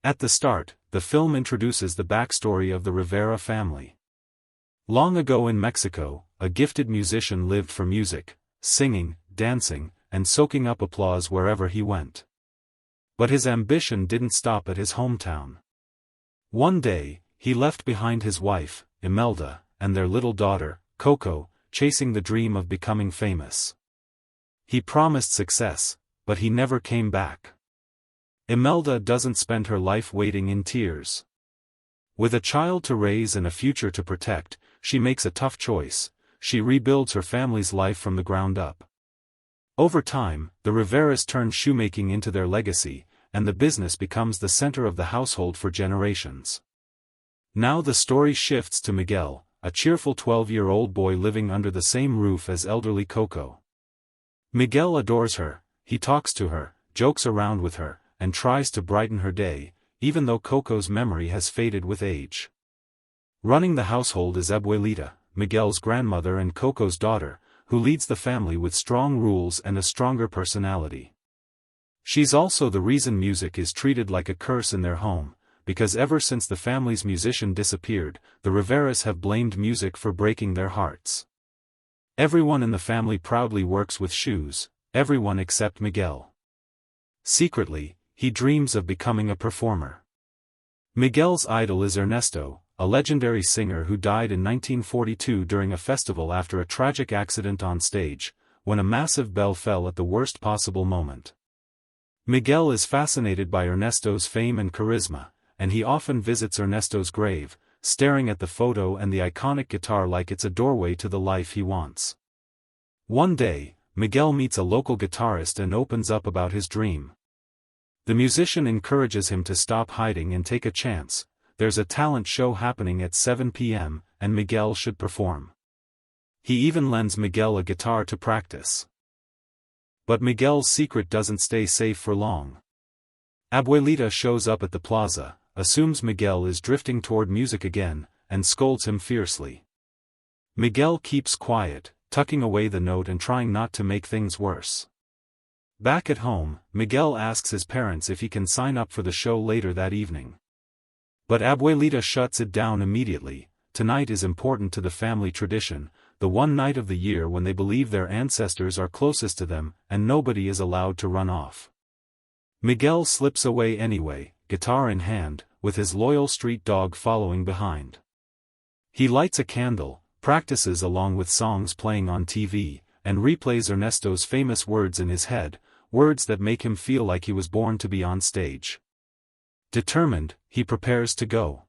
At the start, the film introduces the backstory of the Rivera family. Long ago in Mexico, a gifted musician lived for music, singing, dancing, and soaking up applause wherever he went. But his ambition didn't stop at his hometown. One day, he left behind his wife, Imelda, and their little daughter, Coco, chasing the dream of becoming famous. He promised success, but he never came back. Imelda doesn't spend her life waiting in tears. With a child to raise and a future to protect, she makes a tough choice. She rebuilds her family's life from the ground up. Over time, the Riveras turn shoemaking into their legacy, and the business becomes the center of the household for generations. Now the story shifts to Miguel, a cheerful 12-year-old boy living under the same roof as elderly Coco. Miguel adores her, he talks to her, jokes around with her, and tries to brighten her day, even though Coco's memory has faded with age. Running the household is Abuelita, Miguel's grandmother and Coco's daughter, who leads the family with strong rules and a stronger personality. She's also the reason music is treated like a curse in their home, because ever since the family's musician disappeared, the Riveras have blamed music for breaking their hearts. Everyone in the family proudly works with shoes, everyone except Miguel. Secretly, he dreams of becoming a performer. Miguel's idol is Ernesto, a legendary singer who died in 1942 during a festival after a tragic accident on stage, when a massive bell fell at the worst possible moment. Miguel is fascinated by Ernesto's fame and charisma, and he often visits Ernesto's grave, staring at the photo and the iconic guitar like it's a doorway to the life he wants. One day, Miguel meets a local guitarist and opens up about his dream. The musician encourages him to stop hiding and take a chance. There's a talent show happening at 7 p.m., and Miguel should perform. He even lends Miguel a guitar to practice. But Miguel's secret doesn't stay safe for long. Abuelita shows up at the plaza, assumes Miguel is drifting toward music again, and scolds him fiercely. Miguel keeps quiet, tucking away the note and trying not to make things worse. Back at home, Miguel asks his parents if he can sign up for the show later that evening. But Abuelita shuts it down immediately. Tonight is important to the family tradition, the one night of the year when they believe their ancestors are closest to them, and nobody is allowed to run off. Miguel slips away anyway, guitar in hand, with his loyal street dog following behind. He lights a candle, practices along with songs playing on TV, and replays Ernesto's famous words in his head, words that make him feel like he was born to be on stage. Determined, he prepares to go.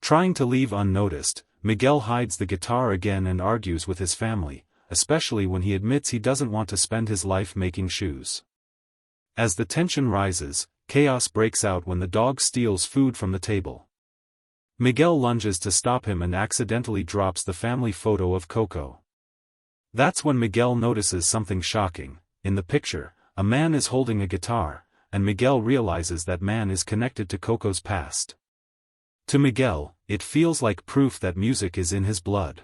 Trying to leave unnoticed, Miguel hides the guitar again and argues with his family, especially when he admits he doesn't want to spend his life making shoes. As the tension rises, chaos breaks out when the dog steals food from the table. Miguel lunges to stop him and accidentally drops the family photo of Coco. That's when Miguel notices something shocking. In the picture, a man is holding a guitar, and Miguel realizes that man is connected to Coco's past. To Miguel, it feels like proof that music is in his blood.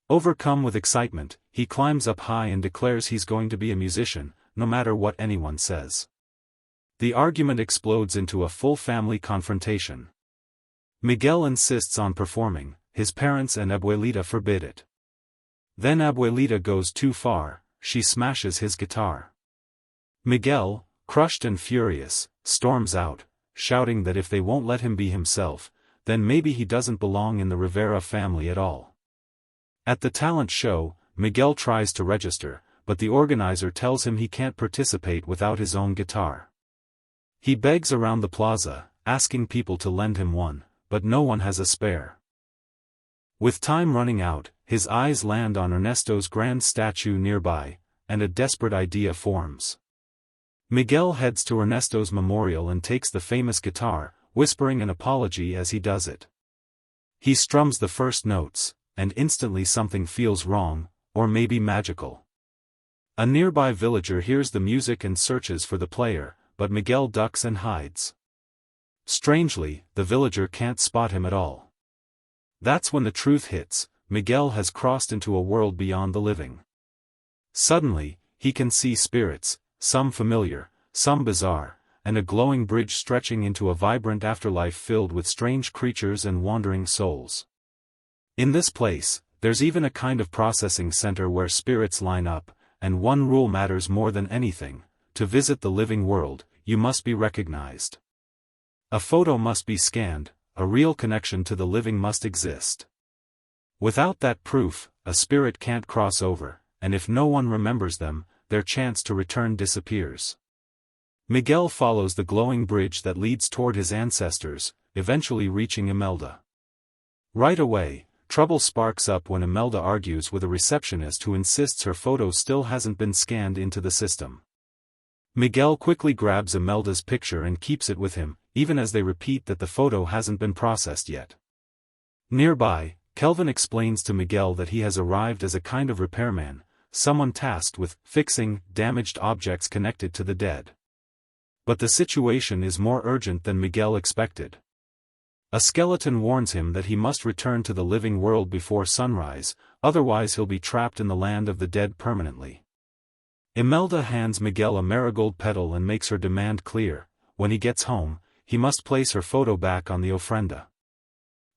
Overcome with excitement, he climbs up high and declares he's going to be a musician, no matter what anyone says. The argument explodes into a full family confrontation. Miguel insists on performing, his parents and Abuelita forbid it. Then Abuelita goes too far, she smashes his guitar. Miguel, crushed and furious, storms out, shouting that if they won't let him be himself, then maybe he doesn't belong in the Rivera family at all. At the talent show, Miguel tries to register, but the organizer tells him he can't participate without his own guitar. He begs around the plaza, asking people to lend him one, but no one has a spare. With time running out, his eyes land on Ernesto's grand statue nearby, and a desperate idea forms. Miguel heads to Ernesto's memorial and takes the famous guitar, whispering an apology as he does it. He strums the first notes, and instantly something feels wrong, or maybe magical. A nearby villager hears the music and searches for the player, but Miguel ducks and hides. Strangely, the villager can't spot him at all. That's when the truth hits. Miguel has crossed into a world beyond the living. Suddenly, he can see spirits, some familiar, some bizarre, and a glowing bridge stretching into a vibrant afterlife filled with strange creatures and wandering souls. In this place, there's even a kind of processing center where spirits line up, and one rule matters more than anything: to visit the living world, you must be recognized. A photo must be scanned, a real connection to the living must exist. Without that proof, a spirit can't cross over, and if no one remembers them, their chance to return disappears. Miguel follows the glowing bridge that leads toward his ancestors, eventually reaching Imelda. Right away, trouble sparks up when Imelda argues with a receptionist who insists her photo still hasn't been scanned into the system. Miguel quickly grabs Imelda's picture and keeps it with him, even as they repeat that the photo hasn't been processed yet. Nearby, Kelvin explains to Miguel that he has arrived as a kind of repairman, someone tasked with fixing damaged objects connected to the dead. But the situation is more urgent than Miguel expected. A skeleton warns him that he must return to the living world before sunrise, otherwise he'll be trapped in the land of the dead permanently. Imelda hands Miguel a marigold petal and makes her demand clear: when he gets home, he must place her photo back on the ofrenda.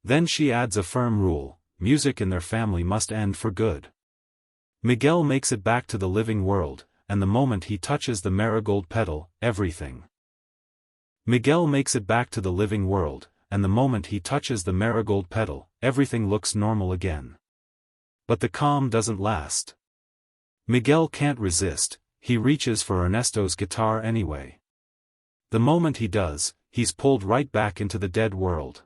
Then she adds a firm rule: music in their family must end for good. Miguel makes it back to the living world, and the moment he touches the marigold petal, everything looks normal again. But the calm doesn't last. Miguel can't resist, he reaches for Ernesto's guitar anyway. The moment he does, he's pulled right back into the dead world.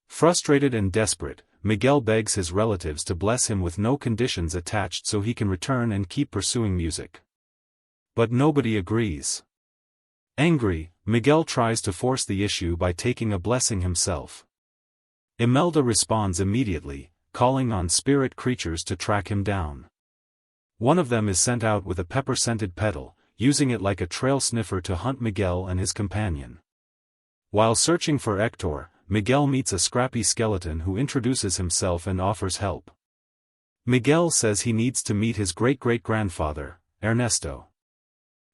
Frustrated and desperate, Miguel begs his relatives to bless him with no conditions attached so he can return and keep pursuing music. But nobody agrees. Angry, Miguel tries to force the issue by taking a blessing himself. Imelda responds immediately, calling on spirit creatures to track him down. One of them is sent out with a pepper-scented petal, using it like a trail sniffer to hunt Miguel and his companion. While searching for Hector, Miguel meets a scrappy skeleton who introduces himself and offers help. Miguel says he needs to meet his great-great-grandfather, Ernesto.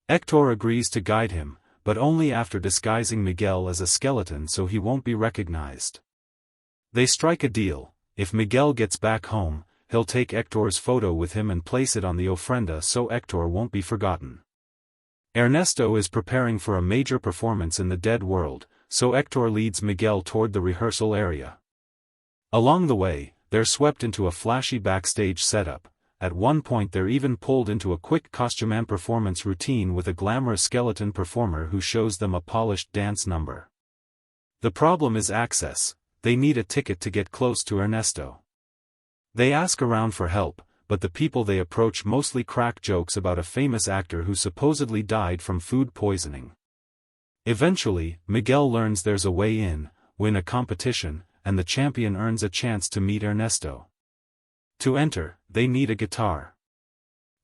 Hector agrees to guide him, but only after disguising Miguel as a skeleton so he won't be recognized. They strike a deal: if Miguel gets back home, he'll take Hector's photo with him and place it on the ofrenda so Hector won't be forgotten. Ernesto is preparing for a major performance in the dead world, so Hector leads Miguel toward the rehearsal area. Along the way, they're swept into a flashy backstage setup. At one point they're even pulled into a quick costume performance routine with a glamorous skeleton performer who shows them a polished dance number. The problem is access: they need a ticket to get close to Ernesto. They ask around for help, but the people they approach mostly crack jokes about a famous actor who supposedly died from food poisoning. Eventually, Miguel learns there's a way in: win a competition, and the champion earns a chance to meet Ernesto. To enter, they need a guitar.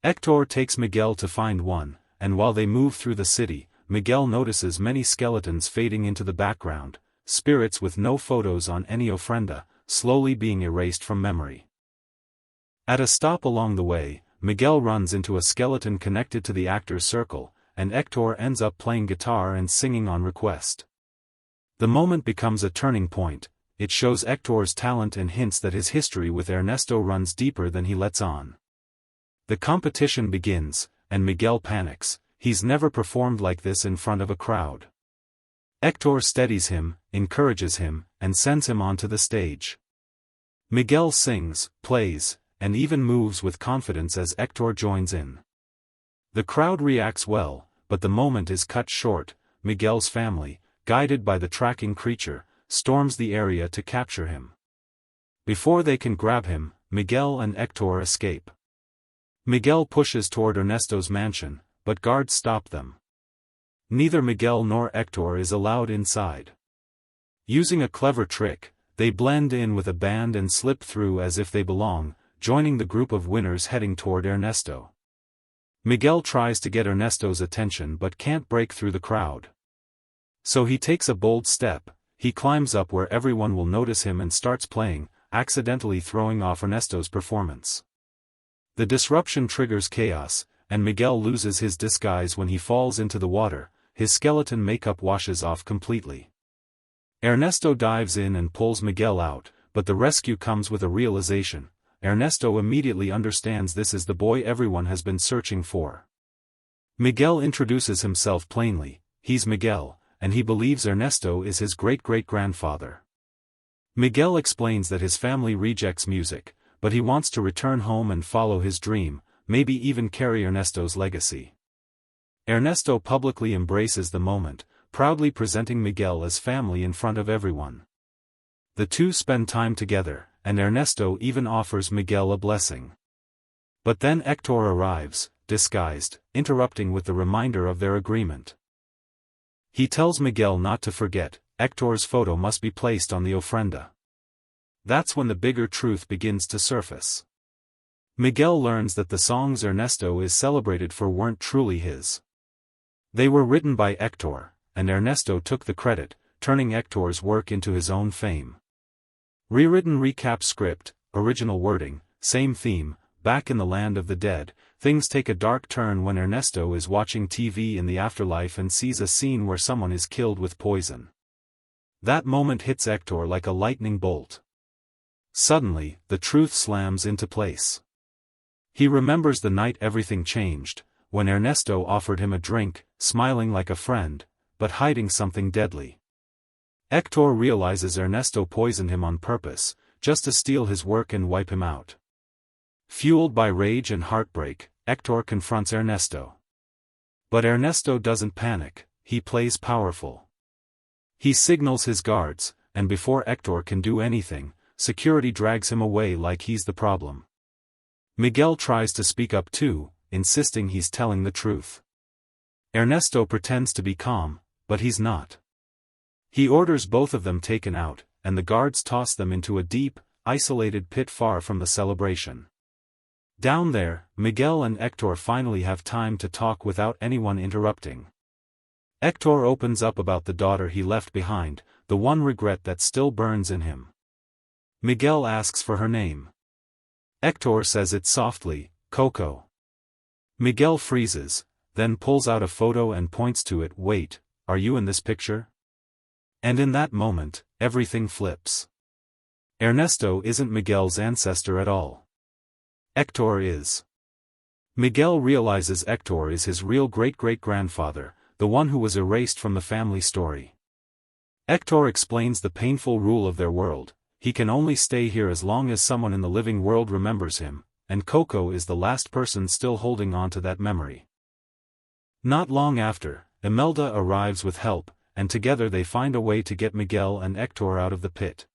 Hector takes Miguel to find one, and while they move through the city, Miguel notices many skeletons fading into the background, spirits with no photos on any ofrenda, slowly being erased from memory. At a stop along the way, Miguel runs into a skeleton connected to the actor's circle, and Hector ends up playing guitar and singing on request. The moment becomes a turning point: it shows Hector's talent and hints that his history with Ernesto runs deeper than he lets on. The competition begins, and Miguel panics: he's never performed like this in front of a crowd. Hector steadies him, encourages him, and sends him onto the stage. Miguel sings, plays, and even moves with confidence as Hector joins in. The crowd reacts well, but the moment is cut short. Miguel's family, guided by the tracking creature, storms the area to capture him. Before they can grab him, Miguel and Hector escape. Miguel pushes toward Ernesto's mansion, but guards stop them. Neither Miguel nor Hector is allowed inside. Using a clever trick, they blend in with a band and slip through as if they belong, joining the group of winners heading toward Ernesto. Miguel tries to get Ernesto's attention but can't break through the crowd. So he takes a bold step: he climbs up where everyone will notice him and starts playing, accidentally throwing off Ernesto's performance. The disruption triggers chaos, and Miguel loses his disguise when he falls into the water, his skeleton makeup washes off completely. Ernesto dives in and pulls Miguel out, but the rescue comes with a realization. Ernesto immediately understands this is the boy everyone has been searching for. Miguel introduces himself plainly, he's Miguel, and he believes Ernesto is his great-great-grandfather. Miguel explains that his family rejects music, but he wants to return home and follow his dream, maybe even carry Ernesto's legacy. Ernesto publicly embraces the moment, proudly presenting Miguel as family in front of everyone. The two spend time together, and Ernesto even offers Miguel a blessing. But then Hector arrives, disguised, interrupting with the reminder of their agreement. He tells Miguel not to forget, Hector's photo must be placed on the ofrenda. That's when the bigger truth begins to surface. Miguel learns that the songs Ernesto is celebrated for weren't truly his. They were written by Hector, and Ernesto took the credit, turning Hector's work into his own fame. Rewritten recap script, original wording, same theme, back in the land of the dead. Things take a dark turn when Ernesto is watching TV in the afterlife and sees a scene where someone is killed with poison. That moment hits Hector like a lightning bolt. Suddenly, the truth slams into place. He remembers the night everything changed, when Ernesto offered him a drink, smiling like a friend, but hiding something deadly. Hector realizes Ernesto poisoned him on purpose, just to steal his work and wipe him out. Fueled by rage and heartbreak, Hector confronts Ernesto. But Ernesto doesn't panic, he plays powerful. He signals his guards, and before Hector can do anything, security drags him away like he's the problem. Miguel tries to speak up too, insisting he's telling the truth. Ernesto pretends to be calm, but he's not. He orders both of them taken out, and the guards toss them into a deep, isolated pit far from the celebration. Down there, Miguel and Hector finally have time to talk without anyone interrupting. Hector opens up about the daughter he left behind, the one regret that still burns in him. Miguel asks for her name. Hector says it softly, Coco. Miguel freezes, then pulls out a photo and points to it. Wait, are you in this picture? And in that moment, everything flips. Ernesto isn't Miguel's ancestor at all. Hector is. Miguel realizes Hector is his real great-great-grandfather, the one who was erased from the family story. Hector explains the painful rule of their world: he can only stay here as long as someone in the living world remembers him, and Coco is the last person still holding on to that memory. Not long after, Imelda arrives with help, and together they find a way to get Miguel and Hector out of the pit.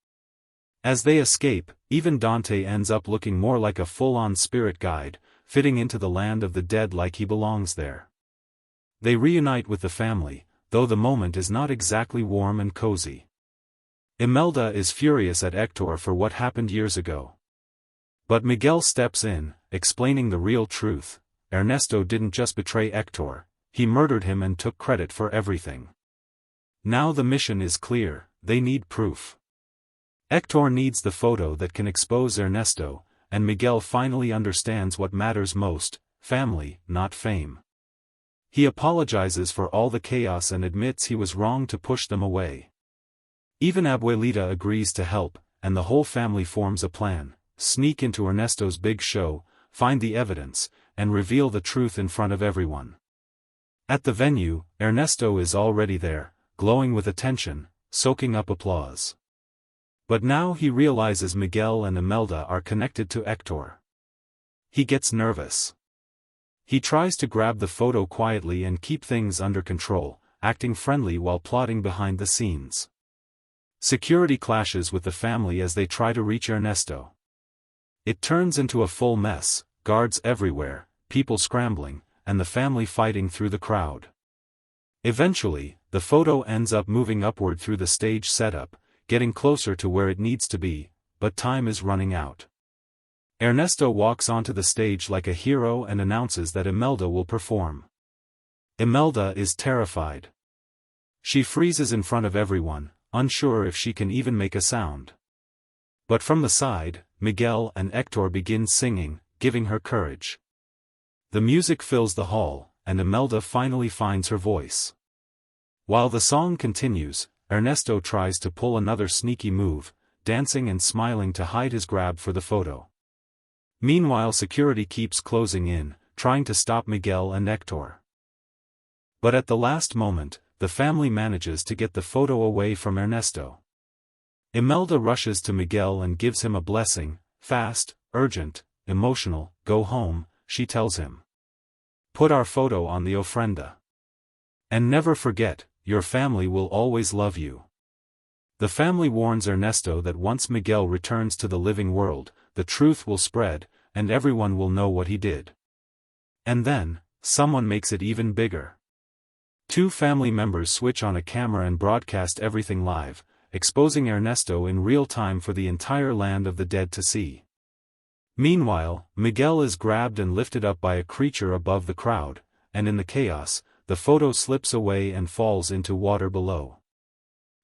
As they escape, even Dante ends up looking more like a full-on spirit guide, fitting into the land of the dead like he belongs there. They reunite with the family, though the moment is not exactly warm and cozy. Imelda is furious at Hector for what happened years ago. But Miguel steps in, explaining the real truth: Ernesto didn't just betray Hector, he murdered him and took credit for everything. Now the mission is clear, they need proof. Hector needs the photo that can expose Ernesto, and Miguel finally understands what matters most: family, not fame. He apologizes for all the chaos and admits he was wrong to push them away. Even Abuelita agrees to help, and the whole family forms a plan: sneak into Ernesto's big show, find the evidence, and reveal the truth in front of everyone. At the venue, Ernesto is already there, glowing with attention, soaking up applause. But now he realizes Miguel and Imelda are connected to Hector. He gets nervous. He tries to grab the photo quietly and keep things under control, acting friendly while plotting behind the scenes. Security clashes with the family as they try to reach Ernesto. It turns into a full mess: guards everywhere, people scrambling, and the family fighting through the crowd. Eventually, the photo ends up moving upward through the stage setup, getting closer to where it needs to be, but time is running out. Ernesto walks onto the stage like a hero and announces that Imelda will perform. Imelda is terrified. She freezes in front of everyone, unsure if she can even make a sound. But from the side, Miguel and Hector begin singing, giving her courage. The music fills the hall, and Imelda finally finds her voice. While the song continues, Ernesto tries to pull another sneaky move, dancing and smiling to hide his grab for the photo. Meanwhile, security keeps closing in, trying to stop Miguel and Hector. But at the last moment, the family manages to get the photo away from Ernesto. Imelda rushes to Miguel and gives him a blessing, fast, urgent, emotional. Go home, she tells him. Put our photo on the ofrenda. And never forget, your family will always love you. The family warns Ernesto that once Miguel returns to the living world, the truth will spread, and everyone will know what he did. And then, someone makes it even bigger. Two family members switch on a camera and broadcast everything live, exposing Ernesto in real time for the entire land of the dead to see. Meanwhile, Miguel is grabbed and lifted up by a creature above the crowd, and in the chaos, the photo slips away and falls into water below.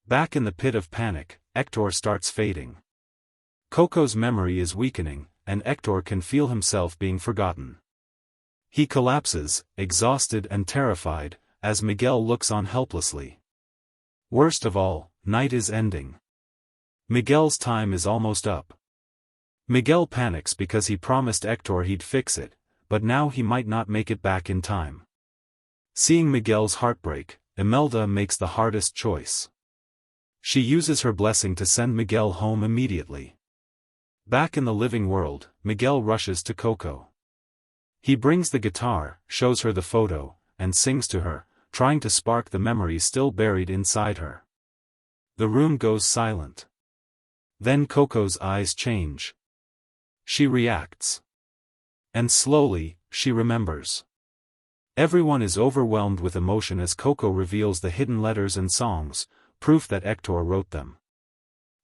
Back in the pit of panic, Hector starts fading. Coco's memory is weakening, and Hector can feel himself being forgotten. He collapses, exhausted and terrified, as Miguel looks on helplessly. Worst of all, night is ending. Miguel's time is almost up. Miguel panics because he promised Hector he'd fix it, but now he might not make it back in time. Seeing Miguel's heartbreak, Imelda makes the hardest choice. She uses her blessing to send Miguel home immediately. Back in the living world, Miguel rushes to Coco. He brings the guitar, shows her the photo, and sings to her, trying to spark the memories still buried inside her. The room goes silent. Then Coco's eyes change. She reacts. And slowly, she remembers. Everyone is overwhelmed with emotion as Coco reveals the hidden letters and songs, proof that Hector wrote them.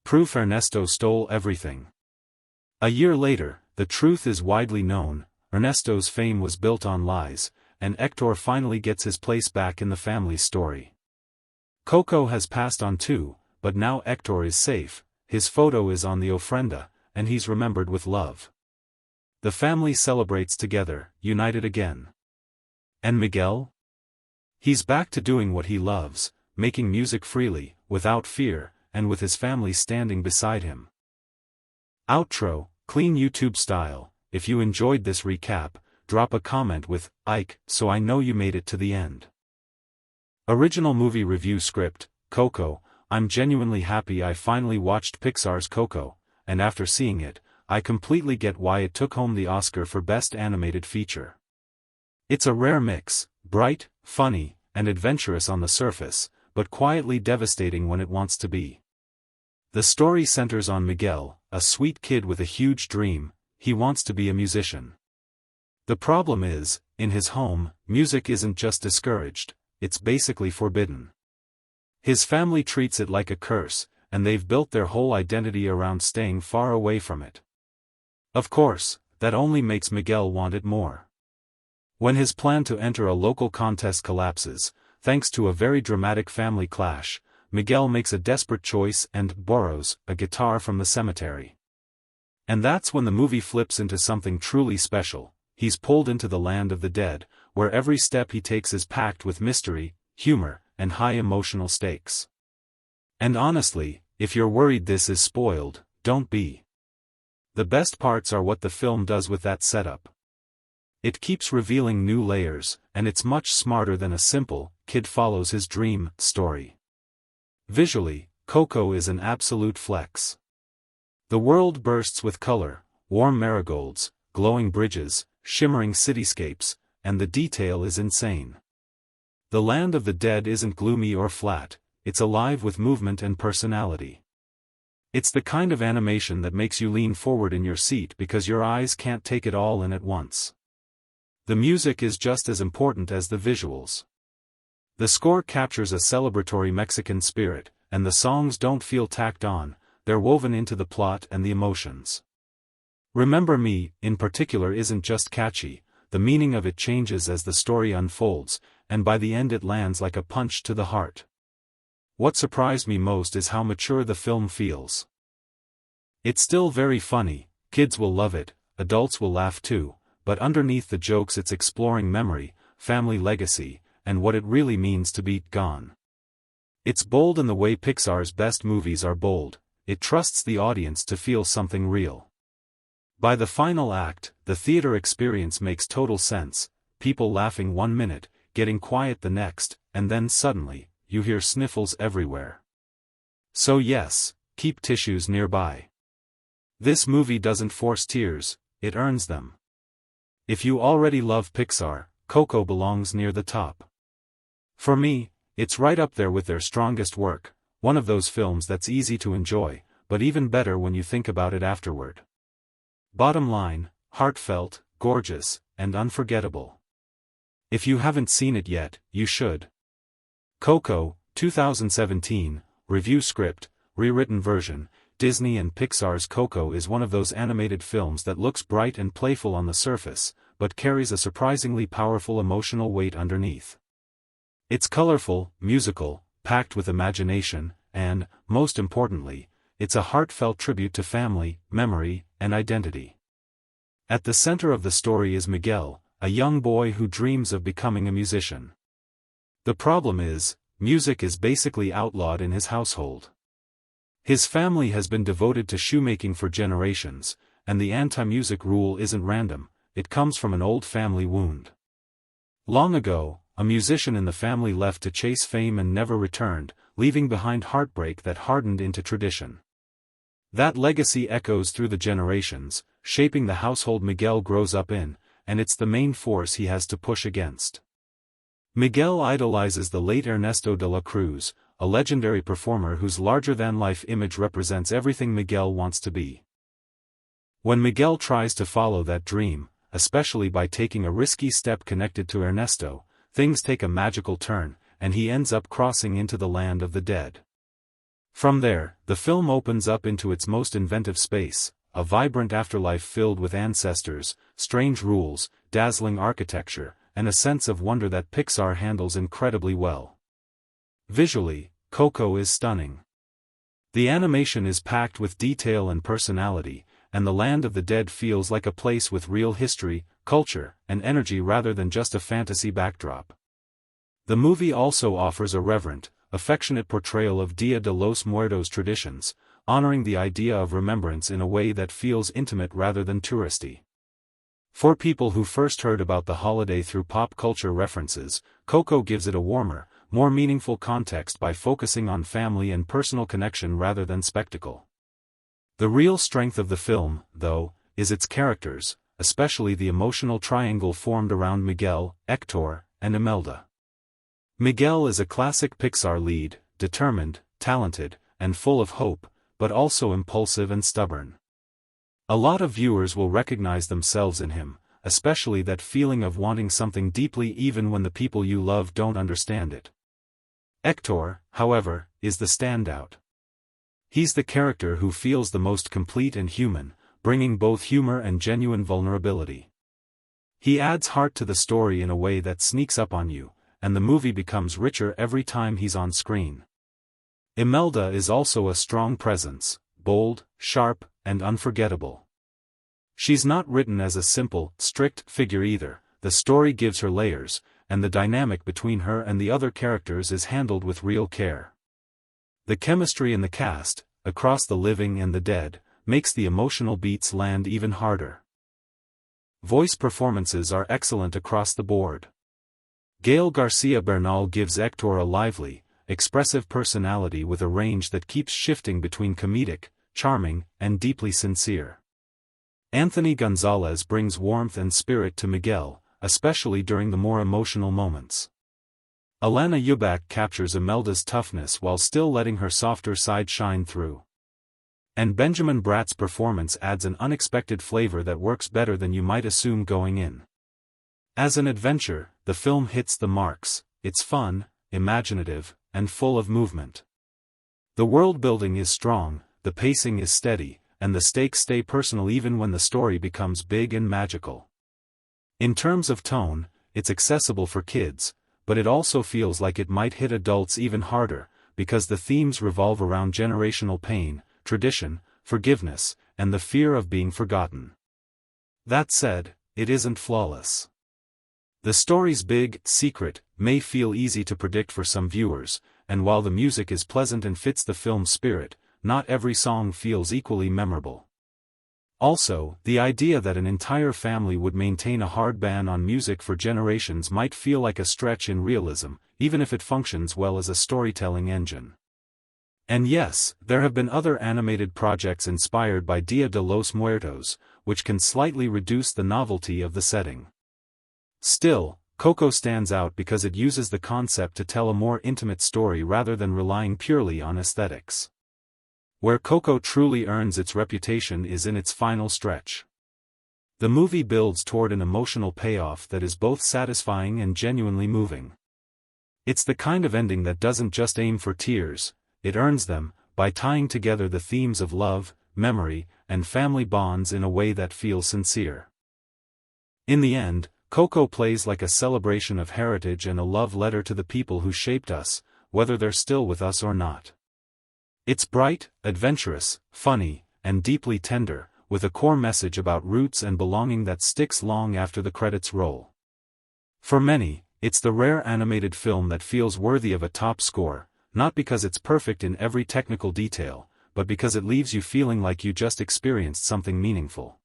Proof Ernesto stole everything. A year later, the truth is widely known. Ernesto's fame was built on lies, and Hector finally gets his place back in the family's story. Coco has passed on too, but now Hector is safe, his photo is on the ofrenda, and he's remembered with love. The family celebrates together, united again. And Miguel? He's back to doing what he loves, making music freely, without fear, and with his family standing beside him. Outro, clean YouTube style. If you enjoyed this recap, drop a comment with "Ike" so I know you made it to the end. Original movie review script, Coco. I'm genuinely happy I finally watched Pixar's Coco, and after seeing it, I completely get why it took home the Oscar for Best Animated Feature. It's a rare mix, bright, funny, and adventurous on the surface, but quietly devastating when it wants to be. The story centers on Miguel, a sweet kid with a huge dream. He wants to be a musician. The problem is, in his home, music isn't just discouraged, it's basically forbidden. His family treats it like a curse, and they've built their whole identity around staying far away from it. Of course, that only makes Miguel want it more. When his plan to enter a local contest collapses, thanks to a very dramatic family clash, Miguel makes a desperate choice and borrows a guitar from the cemetery. And that's when the movie flips into something truly special. He's pulled into the land of the dead, where every step he takes is packed with mystery, humor, and high emotional stakes. And honestly, if you're worried this is spoiled, don't be. The best parts are what the film does with that setup. It keeps revealing new layers, and it's much smarter than a simple, kid follows his dream story. Visually, Coco is an absolute flex. The world bursts with color, warm marigolds, glowing bridges, shimmering cityscapes, and the detail is insane. The land of the dead isn't gloomy or flat, it's alive with movement and personality. It's the kind of animation that makes you lean forward in your seat because your eyes can't take it all in at once. The music is just as important as the visuals. The score captures a celebratory Mexican spirit, and the songs don't feel tacked on, they're woven into the plot and the emotions. Remember Me, in particular, isn't just catchy, the meaning of it changes as the story unfolds, and by the end it lands like a punch to the heart. What surprised me most is how mature the film feels. It's still very funny, kids will love it, adults will laugh too, but underneath the jokes it's exploring memory, family legacy, and what it really means to be gone. It's bold in the way Pixar's best movies are bold. It trusts the audience to feel something real. By the final act, the theater experience makes total sense, people laughing 1 minute, getting quiet the next, and then suddenly, you hear sniffles everywhere. So yes, keep tissues nearby. This movie doesn't force tears, it earns them. If you already love Pixar, Coco belongs near the top. For me, it's right up there with their strongest work, one of those films that's easy to enjoy, but even better when you think about it afterward. Bottom line, heartfelt, gorgeous, and unforgettable. If you haven't seen it yet, you should. Coco, 2017, review script, rewritten version. Disney and Pixar's Coco is one of those animated films that looks bright and playful on the surface, but carries a surprisingly powerful emotional weight underneath. It's colorful, musical, packed with imagination, and, most importantly, it's a heartfelt tribute to family, memory, and identity. At the center of the story is Miguel, a young boy who dreams of becoming a musician. The problem is, music is basically outlawed in his household. His family has been devoted to shoemaking for generations, and the anti-music rule isn't random, it comes from an old family wound. Long ago, a musician in the family left to chase fame and never returned, leaving behind heartbreak that hardened into tradition. That legacy echoes through the generations, shaping the household Miguel grows up in, and it's the main force he has to push against. Miguel idolizes the late Ernesto de la Cruz, a legendary performer whose larger-than-life image represents everything Miguel wants to be. When Miguel tries to follow that dream, especially by taking a risky step connected to Ernesto, things take a magical turn, and he ends up crossing into the land of the dead. From there, the film opens up into its most inventive space, a vibrant afterlife filled with ancestors, strange rules, dazzling architecture, and a sense of wonder that Pixar handles incredibly well. Visually, Coco is stunning. The animation is packed with detail and personality, and the land of the dead feels like a place with real history, culture, and energy rather than just a fantasy backdrop. The movie also offers a reverent, affectionate portrayal of Dia de los Muertos traditions, honoring the idea of remembrance in a way that feels intimate rather than touristy. For people who first heard about the holiday through pop culture references, Coco gives it a warmer, more meaningful context by focusing on family and personal connection rather than spectacle. The real strength of the film, though, is its characters, especially the emotional triangle formed around Miguel, Hector, and Imelda. Miguel is a classic Pixar lead, determined, talented, and full of hope, but also impulsive and stubborn. A lot of viewers will recognize themselves in him, especially that feeling of wanting something deeply even when the people you love don't understand it. Hector, however, is the standout. He's the character who feels the most complete and human, bringing both humor and genuine vulnerability. He adds heart to the story in a way that sneaks up on you, and the movie becomes richer every time he's on screen. Imelda is also a strong presence, bold, sharp, and unforgettable. She's not written as a simple, strict figure either, the story gives her layers, and the dynamic between her and the other characters is handled with real care. The chemistry in the cast, across the living and the dead, makes the emotional beats land even harder. Voice performances are excellent across the board. Gael García Bernal gives Hector a lively, expressive personality with a range that keeps shifting between comedic, charming, and deeply sincere. Anthony Gonzalez brings warmth and spirit to Miguel, especially during the more emotional moments. Alana Yubak captures Imelda's toughness while still letting her softer side shine through. And Benjamin Bratt's performance adds an unexpected flavor that works better than you might assume going in. As an adventure, the film hits the marks. It's fun, imaginative, and full of movement. The world building is strong, the pacing is steady, and the stakes stay personal even when the story becomes big and magical. In terms of tone, it's accessible for kids, but it also feels like it might hit adults even harder, because the themes revolve around generational pain, tradition, forgiveness, and the fear of being forgotten. That said, it isn't flawless. The story's big secret may feel easy to predict for some viewers, and while the music is pleasant and fits the film's spirit, not every song feels equally memorable. Also, the idea that an entire family would maintain a hard ban on music for generations might feel like a stretch in realism, even if it functions well as a storytelling engine. And yes, there have been other animated projects inspired by Dia de los Muertos, which can slightly reduce the novelty of the setting. Still, Coco stands out because it uses the concept to tell a more intimate story rather than relying purely on aesthetics. Where Coco truly earns its reputation is in its final stretch. The movie builds toward an emotional payoff that is both satisfying and genuinely moving. It's the kind of ending that doesn't just aim for tears, it earns them, by tying together the themes of love, memory, and family bonds in a way that feels sincere. In the end, Coco plays like a celebration of heritage and a love letter to the people who shaped us, whether they're still with us or not. It's bright, adventurous, funny, and deeply tender, with a core message about roots and belonging that sticks long after the credits roll. For many, it's the rare animated film that feels worthy of a top score, not because it's perfect in every technical detail, but because it leaves you feeling like you just experienced something meaningful.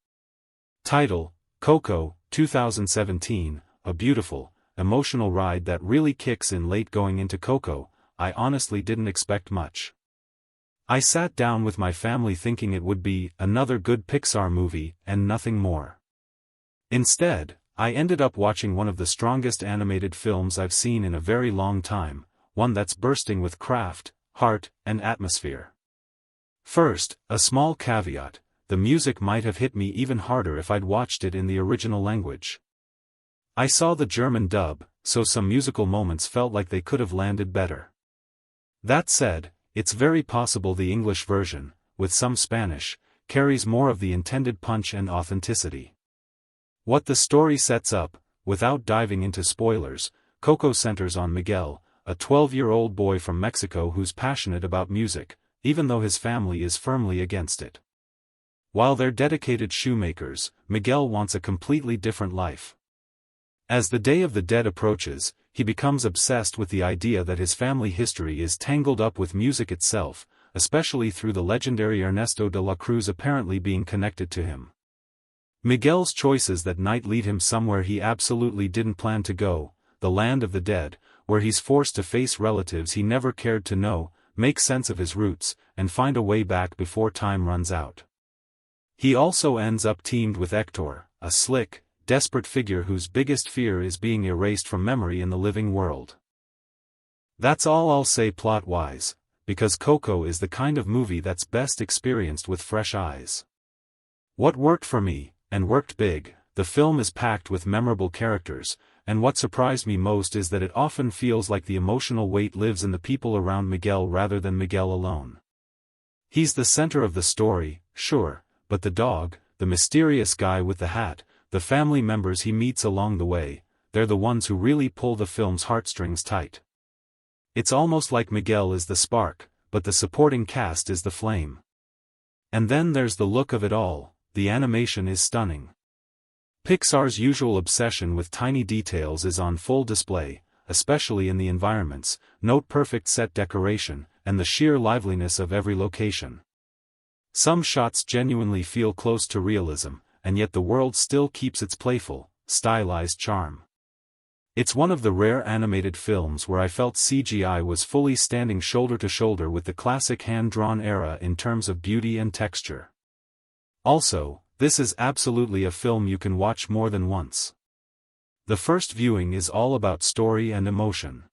Title: Coco, 2017, a beautiful, emotional ride that really kicks in late. Going into Coco, I honestly didn't expect much. I sat down with my family thinking it would be another good Pixar movie and nothing more. Instead, I ended up watching one of the strongest animated films I've seen in a very long time, one that's bursting with craft, heart, and atmosphere. First, a small caveat: the music might have hit me even harder if I'd watched it in the original language. I saw the German dub, so some musical moments felt like they could have landed better. That said, it's very possible the English version, with some Spanish, carries more of the intended punch and authenticity. What the story sets up, without diving into spoilers, Coco centers on Miguel, a 12-year-old boy from Mexico who's passionate about music, even though his family is firmly against it. While they're dedicated shoemakers, Miguel wants a completely different life. As the Day of the Dead approaches, he becomes obsessed with the idea that his family history is tangled up with music itself, especially through the legendary Ernesto de la Cruz apparently being connected to him. Miguel's choices that night lead him somewhere he absolutely didn't plan to go, the land of the dead, where he's forced to face relatives he never cared to know, make sense of his roots, and find a way back before time runs out. He also ends up teamed with Hector, a slick, desperate figure whose biggest fear is being erased from memory in the living world. That's all I'll say plot-wise, because Coco is the kind of movie that's best experienced with fresh eyes. What worked for me, and worked big, the film is packed with memorable characters, and what surprised me most is that it often feels like the emotional weight lives in the people around Miguel rather than Miguel alone. He's the center of the story, sure, but the dog, the mysterious guy with the hat, the family members he meets along the way, they're the ones who really pull the film's heartstrings tight. It's almost like Miguel is the spark, but the supporting cast is the flame. And then there's the look of it all, the animation is stunning. Pixar's usual obsession with tiny details is on full display, especially in the environments, note perfect set decoration, and the sheer liveliness of every location. Some shots genuinely feel close to realism, and yet the world still keeps its playful, stylized charm. It's one of the rare animated films where I felt CGI was fully standing shoulder to shoulder with the classic hand-drawn era in terms of beauty and texture. Also, this is absolutely a film you can watch more than once. The first viewing is all about story and emotion.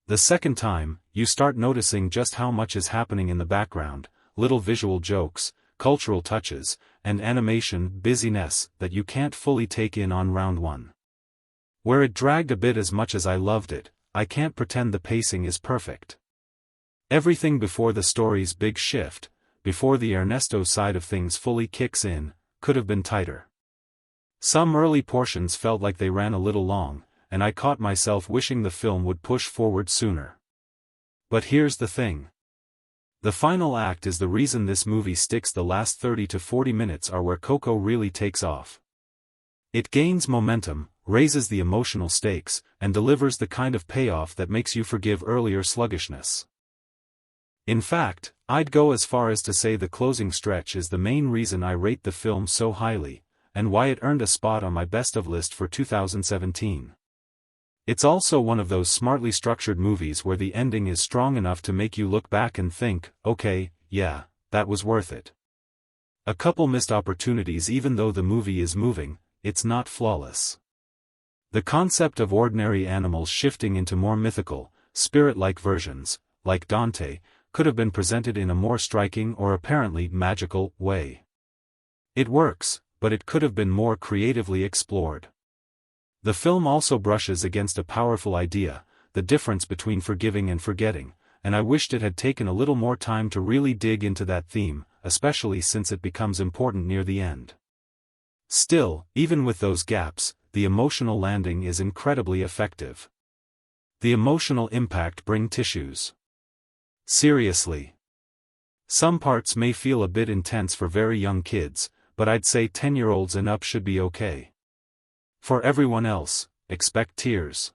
The second time, you start noticing just how much is happening in the background, little visual jokes, cultural touches, and animation busyness that you can't fully take in on round one. Where it dragged a bit as much as I loved it, I can't pretend the pacing is perfect. Everything before the story's big shift, before the Ernesto side of things fully kicks in, could have been tighter. Some early portions felt like they ran a little long, and I caught myself wishing the film would push forward sooner. But here's the thing. The final act is the reason this movie sticks. The last 30 to 40 minutes are where Coco really takes off. It gains momentum, raises the emotional stakes, and delivers the kind of payoff that makes you forgive earlier sluggishness. In fact, I'd go as far as to say the closing stretch is the main reason I rate the film so highly, and why it earned a spot on my best of list for 2017. It's also one of those smartly structured movies where the ending is strong enough to make you look back and think, okay, yeah, that was worth it. A couple missed opportunities. Even though the movie is moving, it's not flawless. The concept of ordinary animals shifting into more mythical, spirit-like versions, like Dante, could have been presented in a more striking or apparently magical way. It works, but it could have been more creatively explored. The film also brushes against a powerful idea, the difference between forgiving and forgetting, and I wished it had taken a little more time to really dig into that theme, especially since it becomes important near the end. Still, even with those gaps, the emotional landing is incredibly effective. The emotional impact brings tissues. Seriously. Some parts may feel a bit intense for very young kids, but I'd say 10-year-olds and up should be okay. For everyone else, expect tears.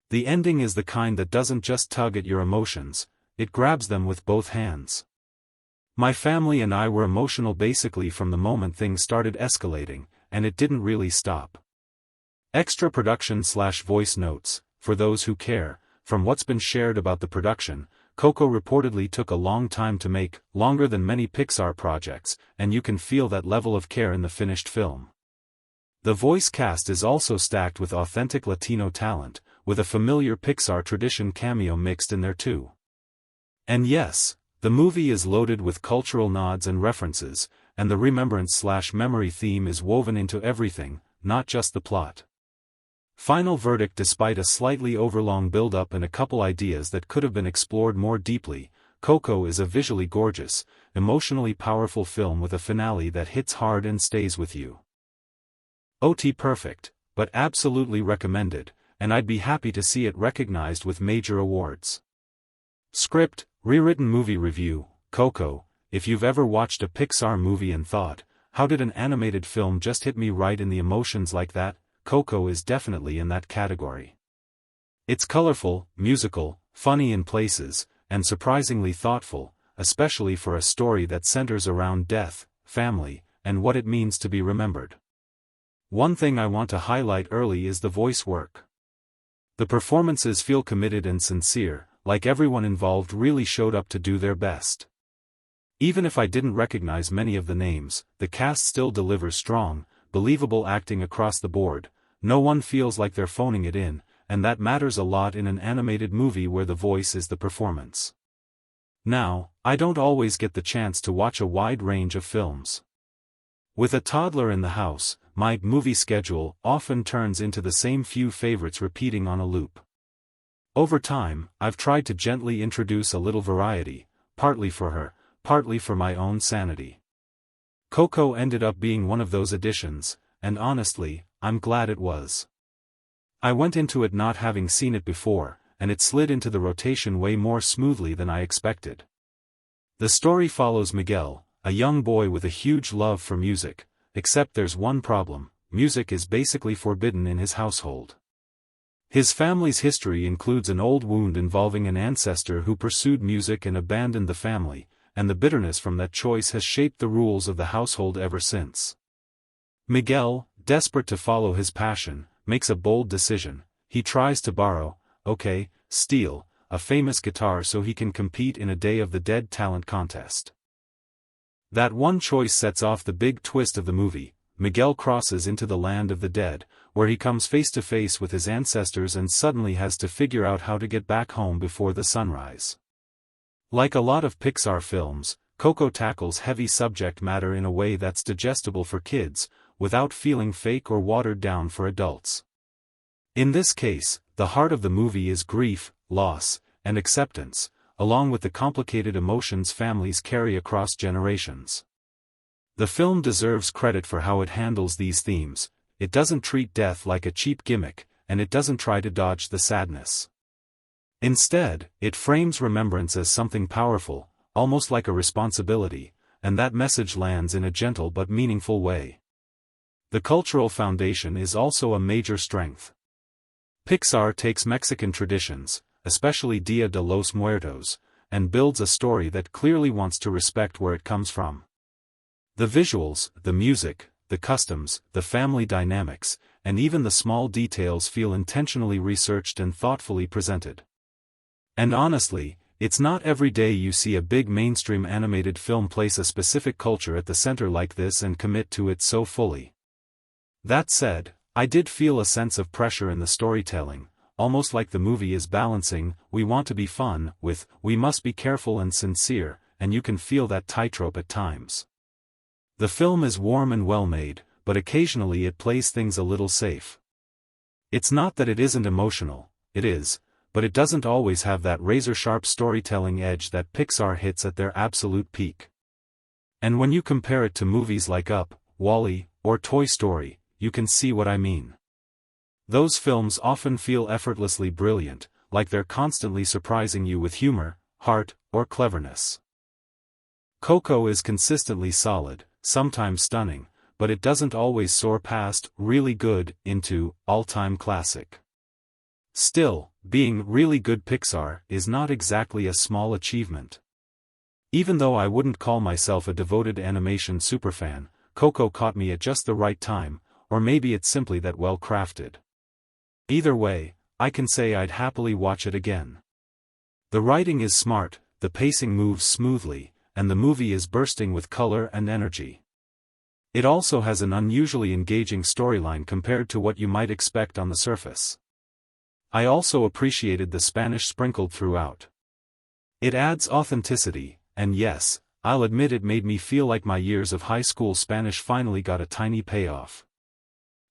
The ending is the kind that doesn't just tug at your emotions, it grabs them with both hands. My family and I were emotional basically from the moment things started escalating, and it didn't really stop. Extra production/voice notes, for those who care. From what's been shared about the production, Coco reportedly took a long time to make, longer than many Pixar projects, and you can feel that level of care in the finished film. The voice cast is also stacked with authentic Latino talent, with a familiar Pixar tradition cameo mixed in there too. And yes, the movie is loaded with cultural nods and references, and the remembrance/memory theme is woven into everything, not just the plot. Final verdict: despite a slightly overlong build-up and a couple ideas that could have been explored more deeply, Coco is a visually gorgeous, emotionally powerful film with a finale that hits hard and stays with you. OT perfect, but absolutely recommended, and I'd be happy to see it recognized with major awards. Script, rewritten movie review, Coco. If you've ever watched a Pixar movie and thought, how did an animated film just hit me right in the emotions like that? Coco is definitely in that category. It's colorful, musical, funny in places, and surprisingly thoughtful, especially for a story that centers around death, family, and what it means to be remembered. One thing I want to highlight early is the voice work. The performances feel committed and sincere, like everyone involved really showed up to do their best. Even if I didn't recognize many of the names, the cast still delivers strong, believable acting across the board. No one feels like they're phoning it in, and that matters a lot in an animated movie where the voice is the performance. Now, I don't always get the chance to watch a wide range of films. With a toddler in the house, my movie schedule often turns into the same few favorites repeating on a loop. Over time, I've tried to gently introduce a little variety, partly for her, partly for my own sanity. Coco ended up being one of those additions, and honestly, I'm glad it was. I went into it not having seen it before, and it slid into the rotation way more smoothly than I expected. The story follows Miguel, a young boy with a huge love for music, except there's one problem: music is basically forbidden in his household. His family's history includes an old wound involving an ancestor who pursued music and abandoned the family, and the bitterness from that choice has shaped the rules of the household ever since. Miguel, desperate to follow his passion, makes a bold decision. He tries to steal, a famous guitar so he can compete in a Day of the Dead talent contest. That one choice sets off the big twist of the movie. Miguel crosses into the land of the dead, where he comes face to face with his ancestors and suddenly has to figure out how to get back home before the sunrise. Like a lot of Pixar films, Coco tackles heavy subject matter in a way that's digestible for kids, without feeling fake or watered down for adults. In this case, the heart of the movie is grief, loss, and acceptance, along with the complicated emotions families carry across generations. The film deserves credit for how it handles these themes. It doesn't treat death like a cheap gimmick, and it doesn't try to dodge the sadness. Instead, it frames remembrance as something powerful, almost like a responsibility, and that message lands in a gentle but meaningful way. The cultural foundation is also a major strength. Pixar takes Mexican traditions, especially Dia de los Muertos, and builds a story that clearly wants to respect where it comes from. The visuals, the music, the customs, the family dynamics, and even the small details feel intentionally researched and thoughtfully presented. And honestly, it's not every day you see a big mainstream animated film place a specific culture at the center like this and commit to it so fully. That said, I did feel a sense of pressure in the storytelling, almost like the movie is balancing, we want to be fun, with, we must be careful and sincere, and you can feel that tightrope at times. The film is warm and well made, but occasionally it plays things a little safe. It's not that it isn't emotional, it is, but it doesn't always have that razor-sharp storytelling edge that Pixar hits at their absolute peak. And when you compare it to movies like Up, WALL-E, or Toy Story, you can see what I mean. Those films often feel effortlessly brilliant, like they're constantly surprising you with humor, heart, or cleverness. Coco is consistently solid, sometimes stunning, but it doesn't always soar past really good into all-time classic. Still, being really good Pixar is not exactly a small achievement. Even though I wouldn't call myself a devoted animation superfan, Coco caught me at just the right time, or maybe it's simply that well crafted. Either way, I can say I'd happily watch it again. The writing is smart, the pacing moves smoothly, and the movie is bursting with color and energy. It also has an unusually engaging storyline compared to what you might expect on the surface. I also appreciated the Spanish sprinkled throughout. It adds authenticity, and yes, I'll admit it made me feel like my years of high school Spanish finally got a tiny payoff.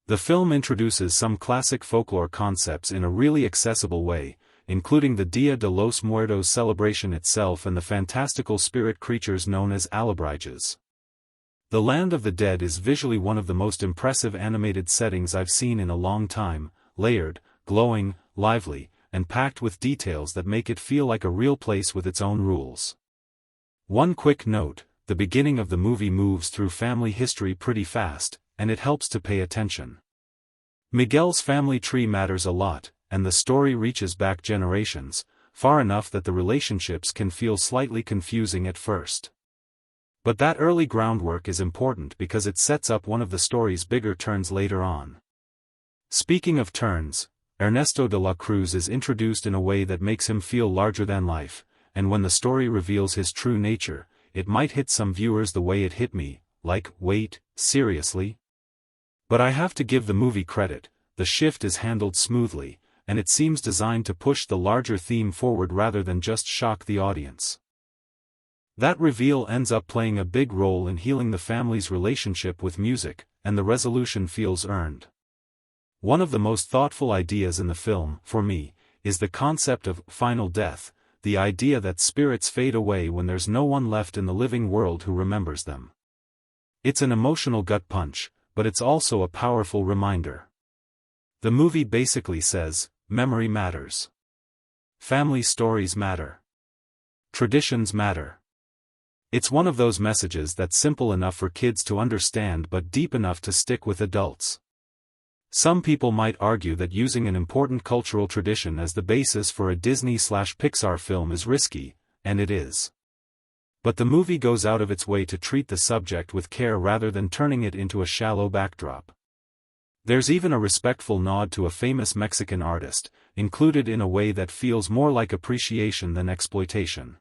The film introduces some classic folklore concepts in a really accessible way, including the Dia de los Muertos celebration itself and the fantastical spirit creatures known as alebrijes. The Land of the Dead is visually one of the most impressive animated settings I've seen in a long time, layered, glowing, lively, and packed with details that make it feel like a real place with its own rules. One quick note, the beginning of the movie moves through family history pretty fast, and it helps to pay attention. Miguel's family tree matters a lot, and the story reaches back generations, far enough that the relationships can feel slightly confusing at first. But that early groundwork is important because it sets up one of the story's bigger turns later on. Speaking of turns, Ernesto de la Cruz is introduced in a way that makes him feel larger than life, and when the story reveals his true nature, it might hit some viewers the way it hit me, like, wait, seriously? But I have to give the movie credit, the shift is handled smoothly, and it seems designed to push the larger theme forward rather than just shock the audience. That reveal ends up playing a big role in healing the family's relationship with music, and the resolution feels earned. One of the most thoughtful ideas in the film, for me, is the concept of final death, the idea that spirits fade away when there's no one left in the living world who remembers them. It's an emotional gut punch, but it's also a powerful reminder. The movie basically says, memory matters. Family stories matter. Traditions matter. It's one of those messages that's simple enough for kids to understand but deep enough to stick with adults. Some people might argue that using an important cultural tradition as the basis for a Disney/Pixar film is risky, and it is. But the movie goes out of its way to treat the subject with care rather than turning it into a shallow backdrop. There's even a respectful nod to a famous Mexican artist, included in a way that feels more like appreciation than exploitation.